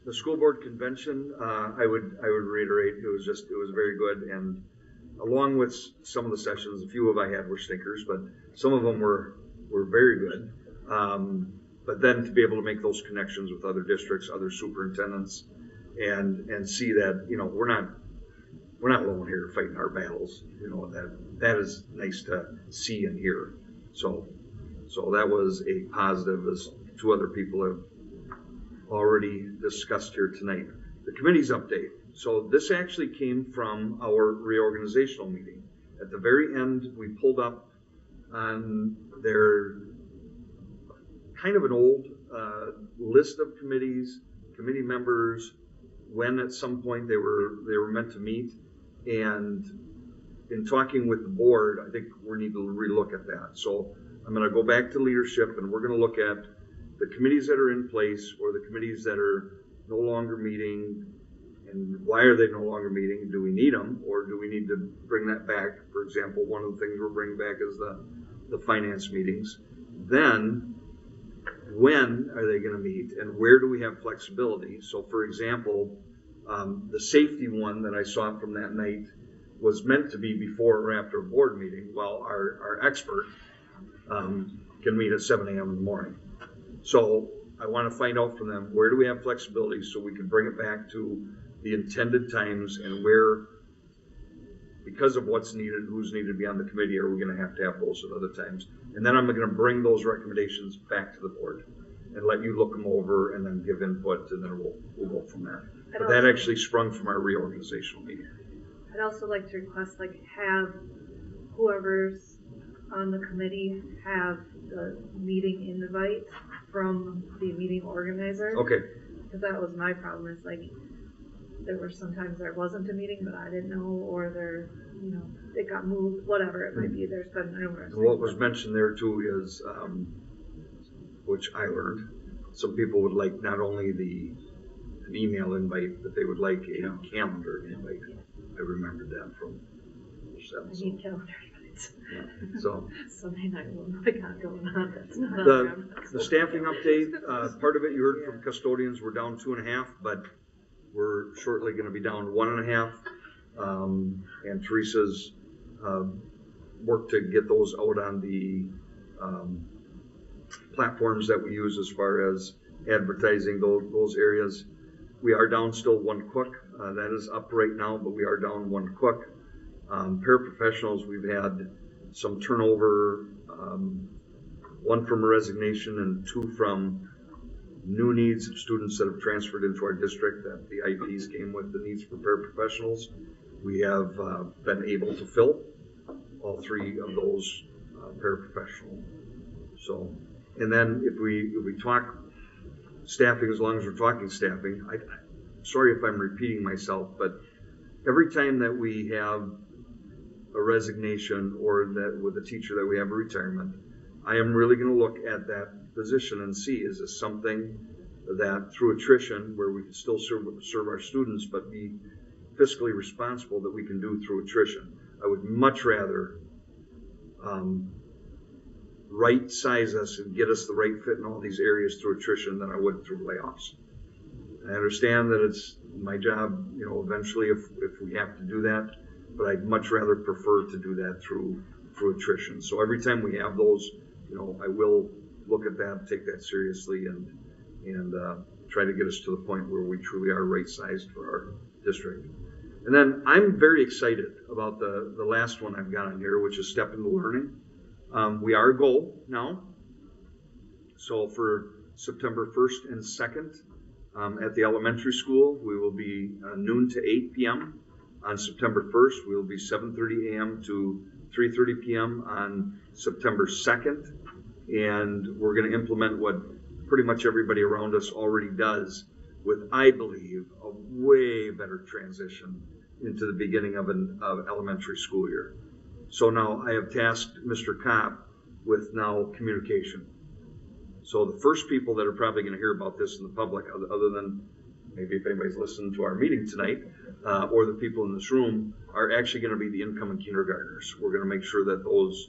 The school board convention, I would reiterate, it was very good, and along with some of the sessions, a few of I had were stinkers, but some of them were very good. But then to be able to make those connections with other districts, other superintendents, and see that we're not alone here fighting our battles. That is nice to see and hear. So that was a positive, as 2 other people have already discussed here tonight. The committee's update. So this actually came from our reorganizational meeting. At the very end, we pulled up on their kind of an old list of committee members, when at some point they were meant to meet. And in talking with the board, I think we need to relook at that. So I'm going to go back to leadership, and we're going to look at the committees that are in place, or the committees that are no longer meeting, and why are they no longer meeting? Do we need them, or do we need to bring that back? For example, one of the things we're bringing back is the finance meetings. Then, when are they going to meet, and where do we have flexibility? So, for example, the safety one that I saw from that night was meant to be before or after a board meeting. Well, our expert can meet at 7 a.m. in the morning. So I want to find out from them, where do we have flexibility so we can bring it back to the intended times, and where, because of what's needed, who's needed to be on the committee, are we going to have those at other times? And then I'm going to bring those recommendations back to the board. and let you look them over and then give input, and then we'll go from there. I'd But that also- actually sprung from our reorganizational meeting. I'd also like to request, like, have whoever's on the committee have the meeting invite from the meeting organizer. Okay, Because that was my problem, is like, there were sometimes there wasn't a meeting, but I didn't know, or there, you know, it got moved, whatever it might be, there's been numerous. and what was mentioned there too is, which I learned, some people would like not only an email invite, but they would like a calendar invite. I remembered that from I need calendar invites. So. Sunday night, I got going on, that's not on The there. staffing update, part of it you heard from custodians, we're down 2.5, but we're shortly gonna be down 1.5. And Teresa's, worked to get those out on the, platforms that we use as far as advertising those areas. We are down still 1 cook, that is up right now, but we are down 1 cook. Paraprofessionals, we've had some turnover, 1 from a resignation and 2 from new needs of students that have transferred into our district that the IPs came with the needs for paraprofessionals. We have been able to fill all 3 of those paraprofessional. So, and then if we talk staffing, as long as we're talking staffing, I'm sorry if I'm repeating myself, but every time that we have a resignation or that with a teacher that we have a retirement, I am really going to look at that position and see, is this something that through attrition, where we can still serve our students but be fiscally responsible, that we can do through attrition. I would much rather right size us and get us the right fit in all these areas through attrition than I would through layoffs. I understand that it's my job, you know, eventually if we have to do that, but I'd much rather prefer to do that through attrition. So every time we have those, you know, I will look at that, take that seriously, and try to get us to the point where we truly are right-sized for our district. And then I'm very excited about the last one I've got on here, which is Step into Learning. We are a goal now. So for September 1st and 2nd, at the elementary school, we will be noon to 8 p.m. On September 1st, we will be 7:30 a.m. to 3:30 p.m. on September 2nd. And we're going to implement what pretty much everybody around us already does, with, I believe, a way better transition into the beginning of an elementary school year. So now I have tasked Mr. Kopp with now communication. So the first people that are probably going to hear about this in the public, other than maybe if anybody's listening to our meeting tonight, or the people in this room, are actually going to be the incoming kindergartners. We're going to make sure that those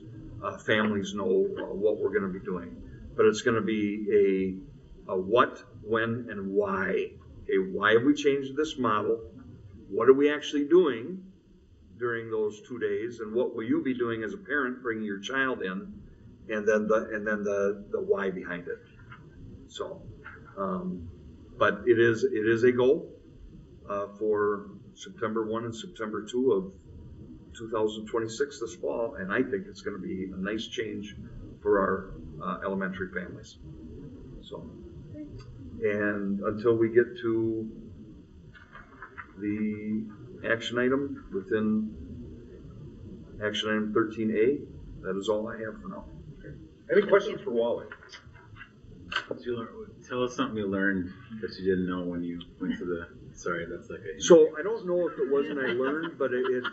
families know what we're going to be doing. But it's going to be a what, when, and why. Okay, why have we changed this model? What are we actually doing during those 2 days? And what will you be doing as a parent, bringing your child in? And then the why behind it. So, but it is a goal for September 1 and September 2 of 2026 this fall, and I think it's going to be a nice change for our elementary families. So, and until we get to the action item within action item 13A, that is all I have for now. Any questions for Wally? Tell us something you learned that you didn't know when you went to the. Sorry, that's like a. So I don't know if it wasn't I learned, but it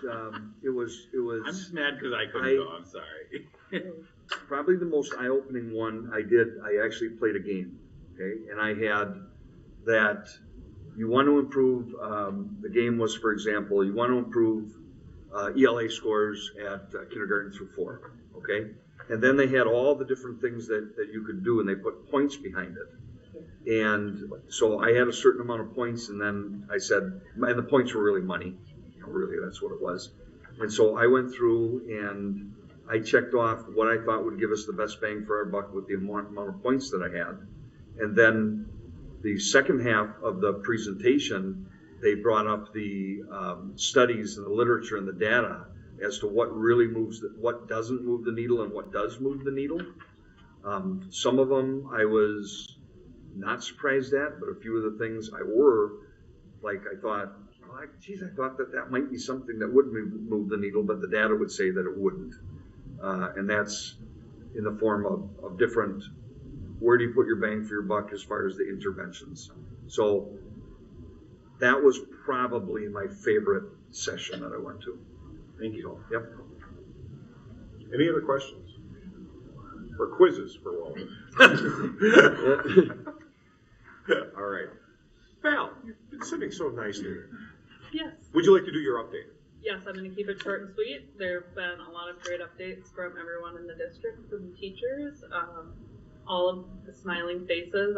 was. I'm just mad because I couldn't go. I'm sorry. Probably the most eye-opening one I did. I actually played a game, okay, and I had that. You want to improve. The game was, for example, you want to improve ELA scores at kindergarten through 4, okay. And then they had all the different things that you could do, and they put points behind it. And so I had a certain amount of points, and then I said, and the points were really money. You know, really, that's what it was. And so I went through and I checked off what I thought would give us the best bang for our buck with the amount of points that I had. And then the second half of the presentation, they brought up the studies and the literature and the data as to what really moves, what doesn't move the needle and what does move the needle. Some of them I was not surprised at, but a few of the things I were, like I thought, well, geez, I thought that might be something that would move the needle, but the data would say that it wouldn't. And that's in the form of different, where do you put your bang for your buck as far as the interventions? So that was probably my favorite session that I went to. Thank you. So, yep. Any other questions? Or quizzes for Walden? All right. Val, you've been sitting so nicely. Yes. Would you like to do your update? Yes, I'm going to keep it short and sweet. There have been a lot of great updates from everyone in the district, from teachers, all of the smiling faces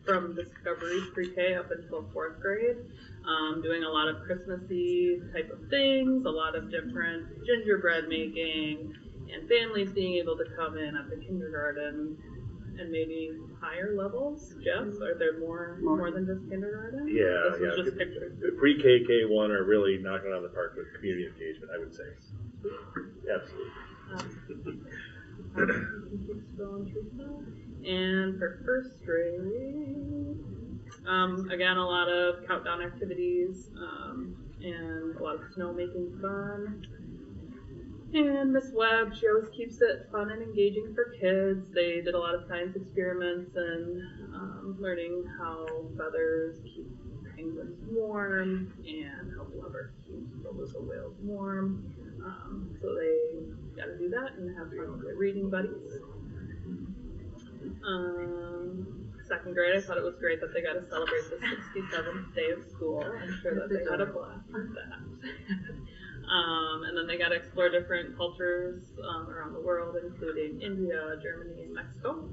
from Discovery Pre-K up until 4th grade, doing a lot of Christmassy type of things, a lot of different gingerbread making, and families being able to come in at the kindergarten and maybe higher levels. Jeff, are there more than just kindergarten? Yeah, This was just pictures. The pre-K, K1 are really knocking it out of the park with community engagement, I would say. Absolutely. And for 1st grade, again, a lot of countdown activities, and a lot of snow making fun. And Miss Webb, she always keeps it fun and engaging for kids. They did a lot of science experiments and learning how feathers keep penguins warm and how blubber keeps beluga whales warm. So they got to do that and have fun with their reading buddies. 2nd grade, I thought it was great that they got to celebrate the 67th day of school. I'm sure that they had a blast with that. And then they got to explore different cultures around the world, including India, Germany, and Mexico.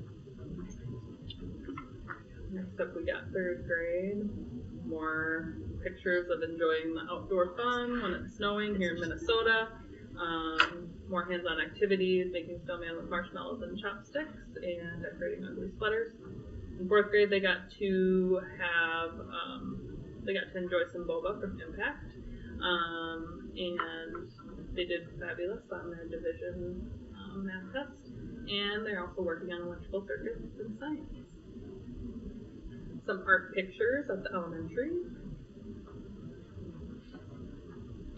Next up, we got 3rd grade. More pictures of enjoying the outdoor fun when it's snowing here in Minnesota. More hands-on activities, making snowman with marshmallows and chopsticks, and decorating ugly sweaters. In 4th grade, they got to enjoy some boba from Impact. And they did fabulous on their division math test, and they're also working on electrical circuits and science. Some art pictures at the elementary,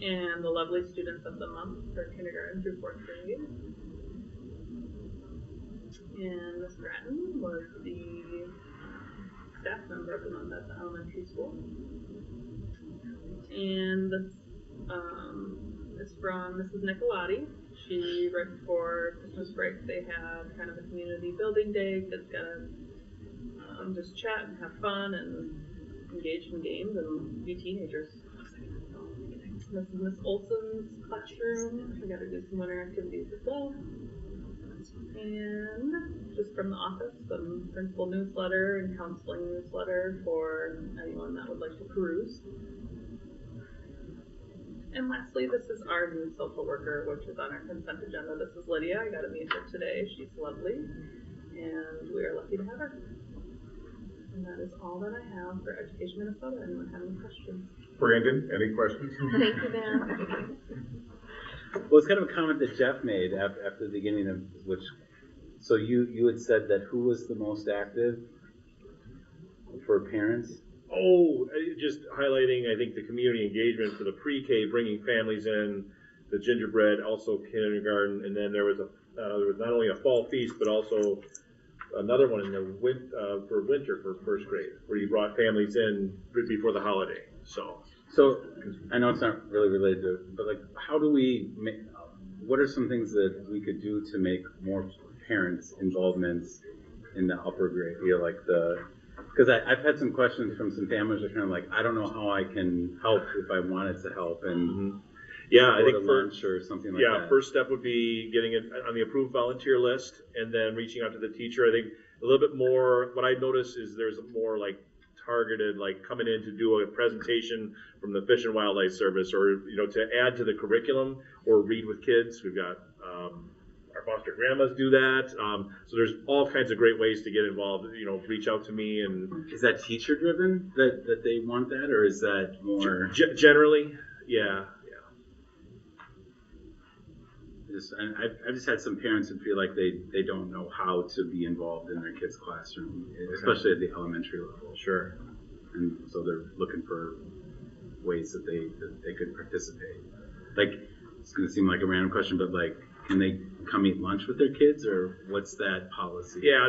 and the lovely students of the month for kindergarten through 4th grade. And Miss Grattan was the staff member of the month at the elementary school. And this is from Mrs. Nicolotti. She, right before Christmas break, they had kind of a community building day. Kids got to just chat and have fun and engage in games and be teenagers. This is Miss Olson's classroom. We got to do some winter activities as well. And just from the office, some principal newsletter and counseling newsletter for anyone that would like to peruse. And lastly, this is our new social worker, which is on our consent agenda. This is Lydia. I got to meet her today. She's lovely, and we are lucky to have her. And that is all that I have for Education Minnesota. Anyone have any questions? Brandon, any questions? Thank you, Ben. Well, it's kind of a comment that Jeff made after the beginning of which. So you had said that who was the most active for parents? Oh, just highlighting, I think, the community engagement for the pre-K, bringing families in, the gingerbread, also kindergarten, and then there was not only a fall feast, but also another one in the for winter for 1st grade, where you brought families in before the holiday. So I know it's not really related to, but like, how do we make? What are some things that we could do to make more parents' involvements in the upper grade? Because I've had some questions from some families that are kind of like, I don't know how I can help if I wanted to help, and I think lunch or something like that. First step would be getting it on the approved volunteer list, and then reaching out to the teacher. I think a little bit more. What I noticed is there's more like targeted, like coming in to do a presentation from the Fish and Wildlife Service, or to add to the curriculum, or read with kids. We've got our foster grandmas do that. So there's all kinds of great ways to get involved. Reach out to me. And is that teacher driven that they want that, or is that more generally? Yeah. I've just had some parents who feel like they don't know how to be involved in their kids' classroom, especially at the elementary level. Sure. And so they're looking for ways that they could participate. Like, it's going to seem like a random question, but like, can they come eat lunch with their kids, or what's that policy? Yeah,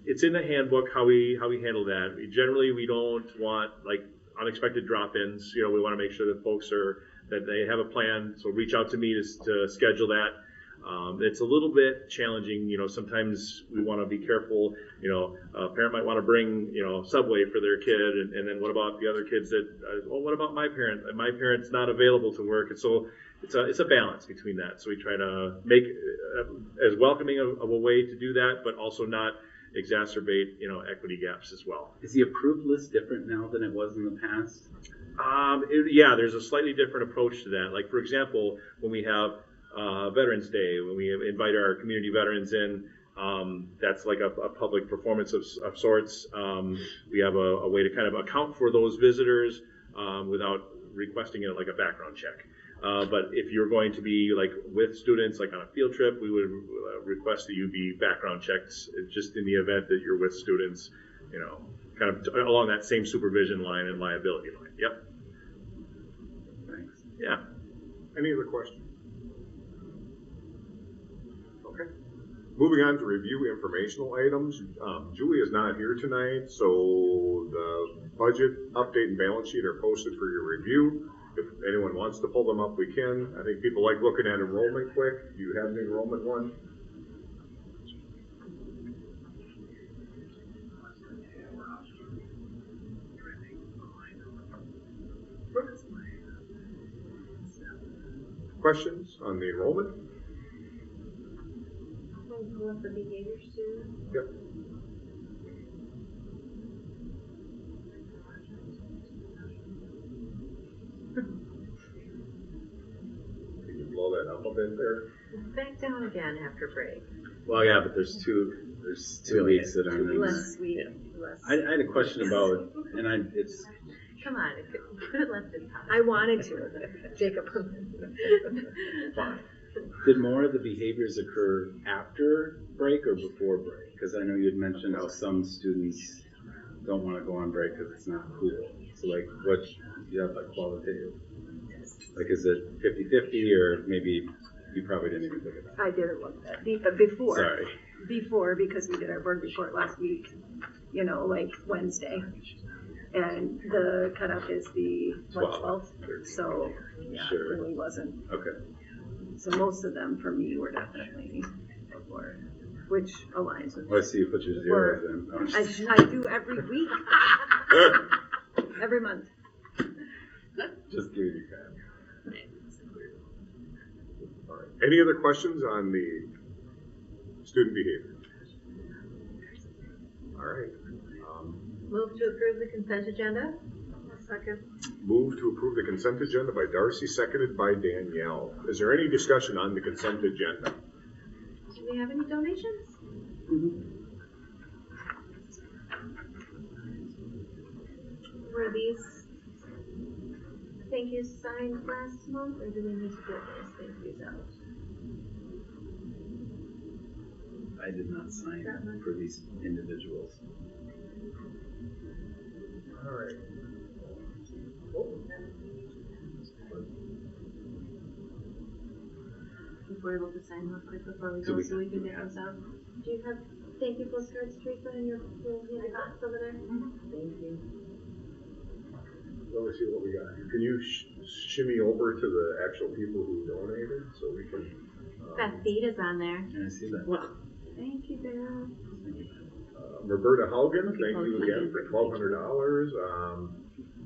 it's in the handbook how we handle that. Generally, we don't want like unexpected drop-ins. We want to make sure that folks that they have a plan. So reach out to me to schedule that. It's a little bit challenging. Sometimes we want to be careful. A parent might want to bring Subway for their kid, and then what about the other kids that? Well, what about my parent? My parent's not available to work, and so it's a balance between that. So we try to make as welcoming of a way to do that, but also not exacerbate equity gaps as well. Is the approved list different now than it was in the past? Yeah, there's a slightly different approach to that. Like, for example, when we have Veterans Day, when we invite our community veterans in, that's like a public performance of sorts. We have a way to kind of account for those visitors without requesting it like a background check. But if you're going to be like with students, like on a field trip, we would request that you be background checked just in the event that you're with students, kind of along that same supervision line and liability line. Yep. Thanks. Yeah. Any other questions? Okay. Moving on to review informational items. Julie is not here tonight, so the budget update and balance sheet are posted for your review. If anyone wants to pull them up, we can. I think people like looking at enrollment quick. Do you have an enrollment one? Questions on the enrollment? Can we pull up the behaviors too? Yep. Can you blow that up a bit there? Back down again after break. Well, yeah, but there's two weeks that aren't in there. Less week. Less. I had a question about, and it's. Come on, you could have left it out. I wanted to, Jacob. Fine. Did more of the behaviors occur after break or before break? Because I know you had mentioned how some students don't want to go on break because it's not cool. So like, what you have like qualitative? Like, is it 50-50 or maybe you probably didn't even look at that? I didn't look that deep, but before. Sorry. Before, because we did our board report last week, like Wednesday. And the cutoff is the 12th. So, yeah, Sure. it really wasn't. Okay. So most of them for me were definitely before, which aligns with. Well, I see you put your zeros in. No, I'm just- I do every week. Every month. Just give you crap. All right. Any other questions on the student behavior? All right. Move to approve the consent agenda. Second. Move to approve the consent agenda by Darcy, seconded by Danielle. Is there any discussion on the consent agenda? Do we have any donations? Were these thank yous signed last month, or do we need to get those thank yous out? I did not sign for these individuals. All right. If we're able to sign real quick before we Do go, we so we can have- get those out. Do you have thank you postcards, Teresa, in your little handy box over there? Thank you. Let me see what we got. Can you shimmy over to the actual people who donated so we can? Beth Beat is on there. Can I see that? Well, Thank you, Beth. Roberta Haugen, thank you again for $1,200.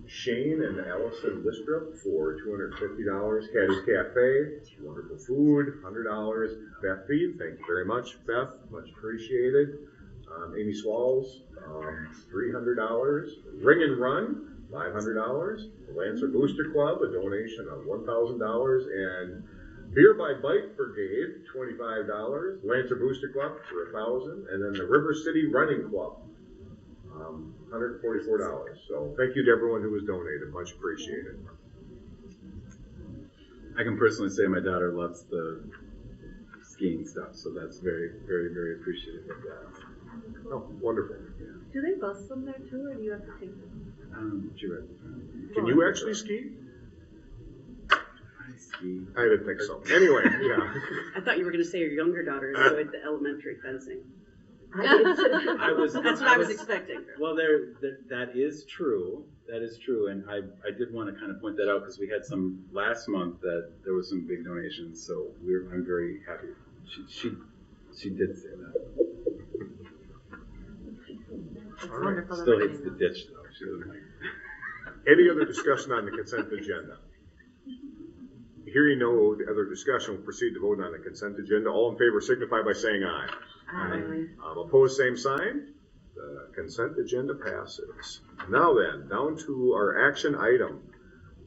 Shane and Allison Listrup for $250. Caddy's Cafe, wonderful food, $100. Beth Feed, thank you very much, Beth, much appreciated. Amy Swalls, $300. Ring and Run, $500. The Lancer Booster Club, a donation of $1,000, and Beer by Bike Brigade, $25. Lancer Booster Club for $1,000, and then the River City Running Club, $144. So thank you to everyone who has donated, much appreciated. I can personally say my daughter loves the skiing stuff, so that's very, very, very appreciative of that. Oh, wonderful. Do they bus them there too, or do you have to take them? She read. Can you actually ski? I ski. I didn't think so. Anyway, yeah. I thought you were going to say your younger daughter enjoyed the elementary fencing. I was. That's what I was expecting. Well, that is true. That is true, and I did want to kind of point that out because we had some last month that there was some big donations, so I'm very happy. She did say that. It's All right. wonderful. that Still they're hates the doing that. ditch though. She doesn't like. Any other discussion on the consent agenda? Hearing no other discussion, we'll proceed to vote on the consent agenda. All in favor signify by saying aye. Aye. Opposed, same sign. The consent agenda passes. Now then, down to our action item.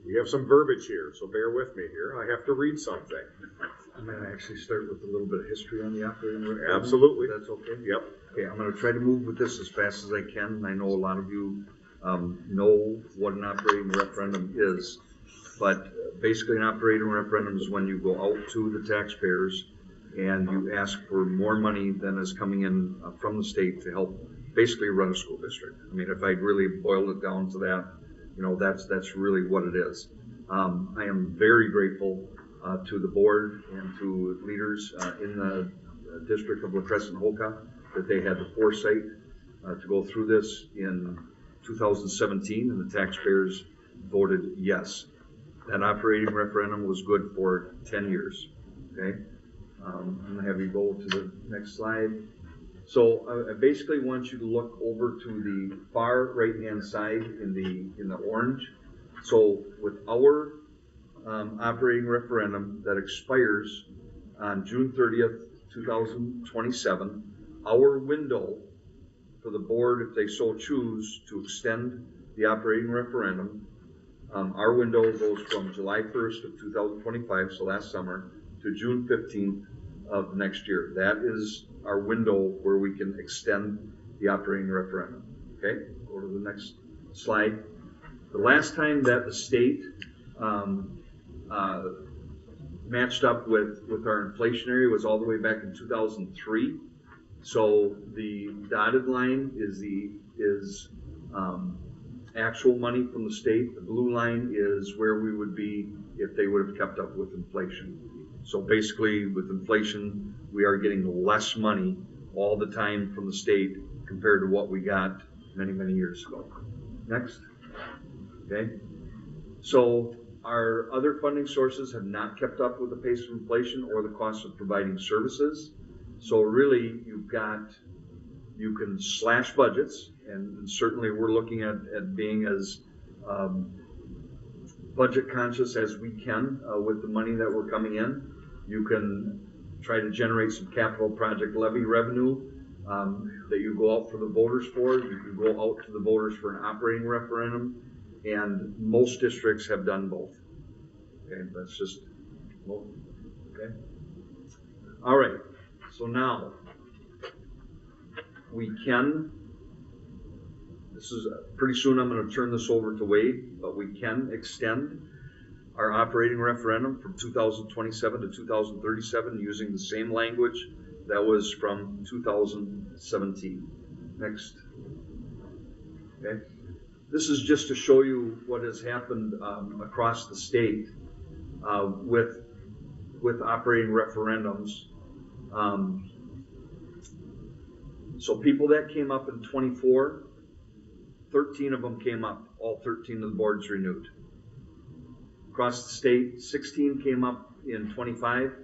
We have some verbiage here, so bear with me here. I have to read something. I'm going to actually start with a little bit of history on the operating referendum. Absolutely. That's okay? Yep. Okay, I'm going to try to move with this as fast as I can. I know a lot of you know what an operating referendum is, but basically an operating referendum is when you go out to the taxpayers and you ask for more money than is coming in from the state to help basically run a school district. I mean, if I really boiled it down to that, that's really what it is. I am very grateful to the board and to leaders in the district of La Crescent Holcomb that they had the foresight to go through this in 2017, and the taxpayers voted yes. That operating referendum was good for 10 years. Okay, I'm going to have you go to the next slide. So I basically want you to look over to the far right-hand side in the orange. So with our operating referendum that expires on June 30th, 2027, our window for the board, if they so choose, to extend the operating referendum, our window goes from July 1st of 2025, so last summer, to June 15th of next year. That is our window where we can extend the operating referendum. Okay, go to the next slide. The last time that the state matched up with our inflationary was all the way back in 2003. So the dotted line is actual money from the state. The blue line is where we would be if they would have kept up with inflation. So basically, with inflation, we are getting less money all the time from the state compared to what we got many, many years ago. Next. Okay. So our other funding sources have not kept up with the pace of inflation or the cost of providing services. So really, you can slash budgets, and certainly we're looking at being as budget conscious as we can with the money that we're coming in. You can try to generate some capital project levy revenue that you go out for the voters for. You can go out to the voters for an operating referendum, and most districts have done both. Okay, that's just, okay. All right, so now we can, this is pretty soon I'm going to turn this over to Wade, but we can extend our operating referendum from 2027 to 2037 using the same language that was from 2017. Next. Okay. This is just to show you what has happened across the state with operating referendums. So people that came up in 24, 13 of them came up. All 13 of the boards renewed. Across the state, 16 came up in 25,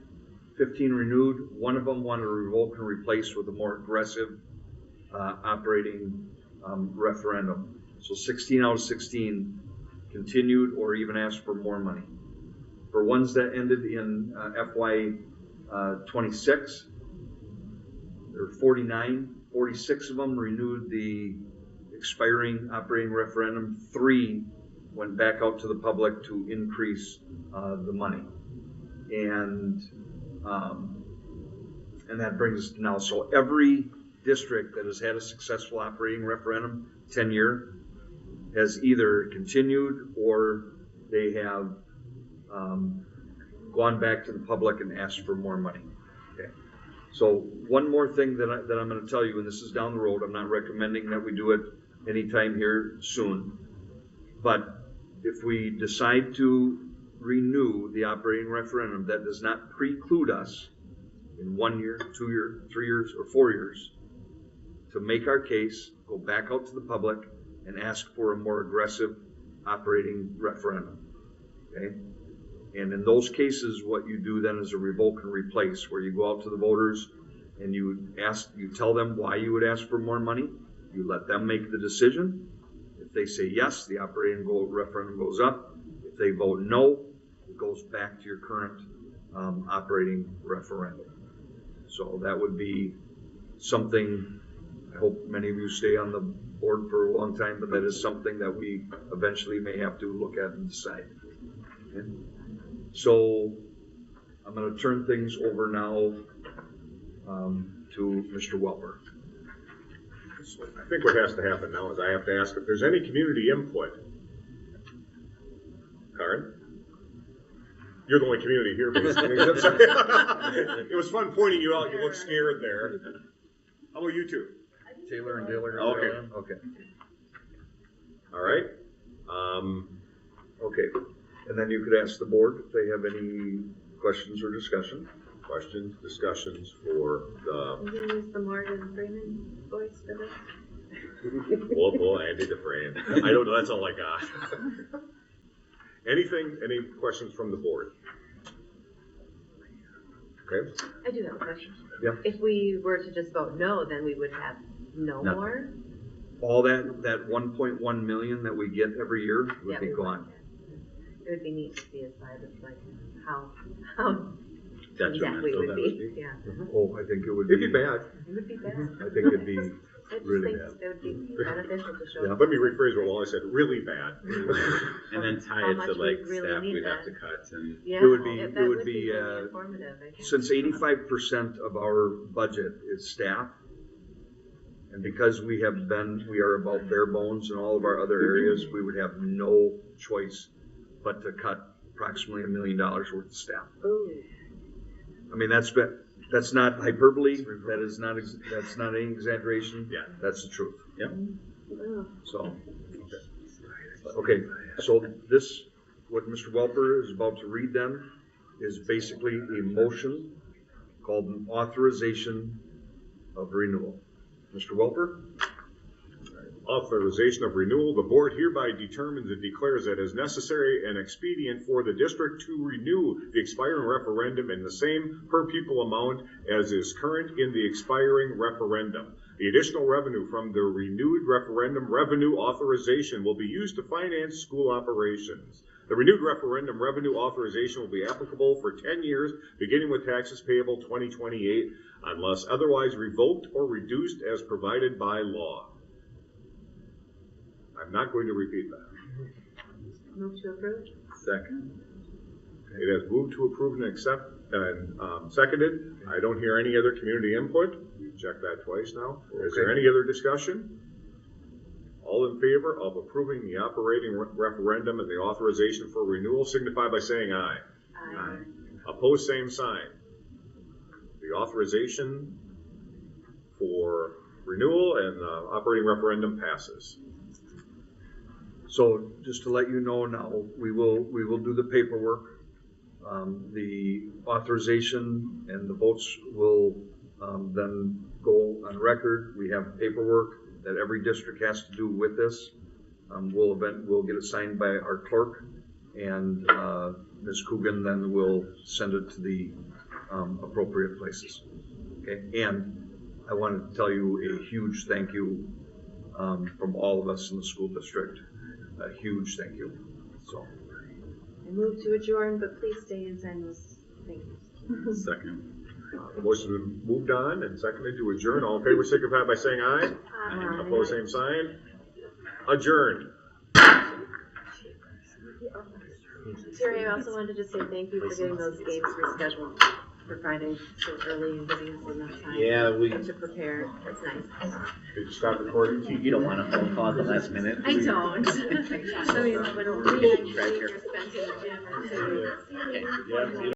15 renewed. One of them wanted to revoke and replace with a more aggressive operating referendum. So 16 out of 16 continued or even asked for more money. For ones that ended in FY 26, there were 49, 46 of them renewed the expiring operating referendum. 3 went back out to the public to increase the money. And that brings us to now. So every district that has had a successful operating referendum, 10-year, has either continued or they have gone back to the public and asked for more money. Okay. So one more thing that I'm going to tell you, and this is down the road. I'm not recommending that we do it anytime here soon. But if we decide to renew the operating referendum, that does not preclude us in 1 year, 2 years, 3 years, or 4 years to make our case, go back out to the public, and ask for a more aggressive operating referendum. Okay? And in those cases, what you do then is a revoke and replace, where you go out to the voters and you tell them why you would ask for more money. You let them make the decision. If they say yes, the operating referendum goes up. If they vote no, it goes back to your current operating referendum. So that would be something, I hope many of you stay on the board for a long time, but that is something that we eventually may have to look at and decide. Okay? So I'm going to turn things over now to Mr. Welper. I think what has to happen now is I have to ask if there's any community input. Karen? You're the only community here. It was fun pointing you out. You look scared there. How about you two? Taylor and Diller. Okay. All right. Okay. And then you could ask the board if they have any questions or discussion. Questions, discussions for the. You can use the Morgan Freeman voice for this. Well, Andy Dufresne. I don't know. That's all I got. Any questions from the board? Okay. I do have a question. Yeah. If we were to just vote no, then we would have no more? All that 1.1 million that we get every year would be gone. It would be neat to see a slide of like how exactly it would be. Yeah. Oh, I think it would be. It'd be bad. It would be bad. I think it'd be I just really think bad. it would be beneficial to show. Yeah, let me rephrase what Wally said. Really bad. And then tie How it much to like we really staff need we'd have that. to cut and. Yeah, It would be really informative, I think. since 85% of our budget is staff, and because we are about bare bones in all of our other areas, we would have no choice but to cut approximately $1 million worth of staff. Ooh. I mean, that's not hyperbole. That's not any exaggeration. Yeah, that's the truth. Yep. So, okay. So this, what Mr. Welper is about to read then, is basically a motion called an authorization of renewal. Mr. Welper? Authorization of renewal. The board hereby determines and declares that it is necessary and expedient for the district to renew the expiring referendum in the same per pupil amount as is current in the expiring referendum. The additional revenue from the renewed referendum revenue authorization will be used to finance school operations. The renewed referendum revenue authorization will be applicable for 10 years, beginning with taxes payable 2028, unless otherwise revoked or reduced as provided by law. I'm not going to repeat that. Move to approve? Second. It has moved to approve and accept and seconded. I don't hear any other community input. We've checked that twice now. Is there any other discussion? All in favor of approving the operating referendum and the authorization for renewal signify by saying aye. Aye. Opposed, same sign. The authorization for renewal and the operating referendum passes. So just to let you know now, we will do the paperwork. The authorization and the votes will then go on record. We have paperwork that every district has to do with this. We'll get it signed by our clerk, and Ms. Coogan then will send it to the appropriate places. Okay, and I want to tell you a huge thank you from all of us in the school district. A huge thank you. So. I move to adjourn, but please stay and sign those things. Second. The motion has been moved on and seconded to adjourn. All in favor signify by saying aye. Aye. Opposed, same sign. Adjourned. Terry, I also wanted to just say thank you for getting those games rescheduled for Friday so early and giving us enough time to prepare. That's nice. Did you stop recording? You don't want a phone call at the last minute? I don't. I mean, when we actually are spent in the gym. Yeah.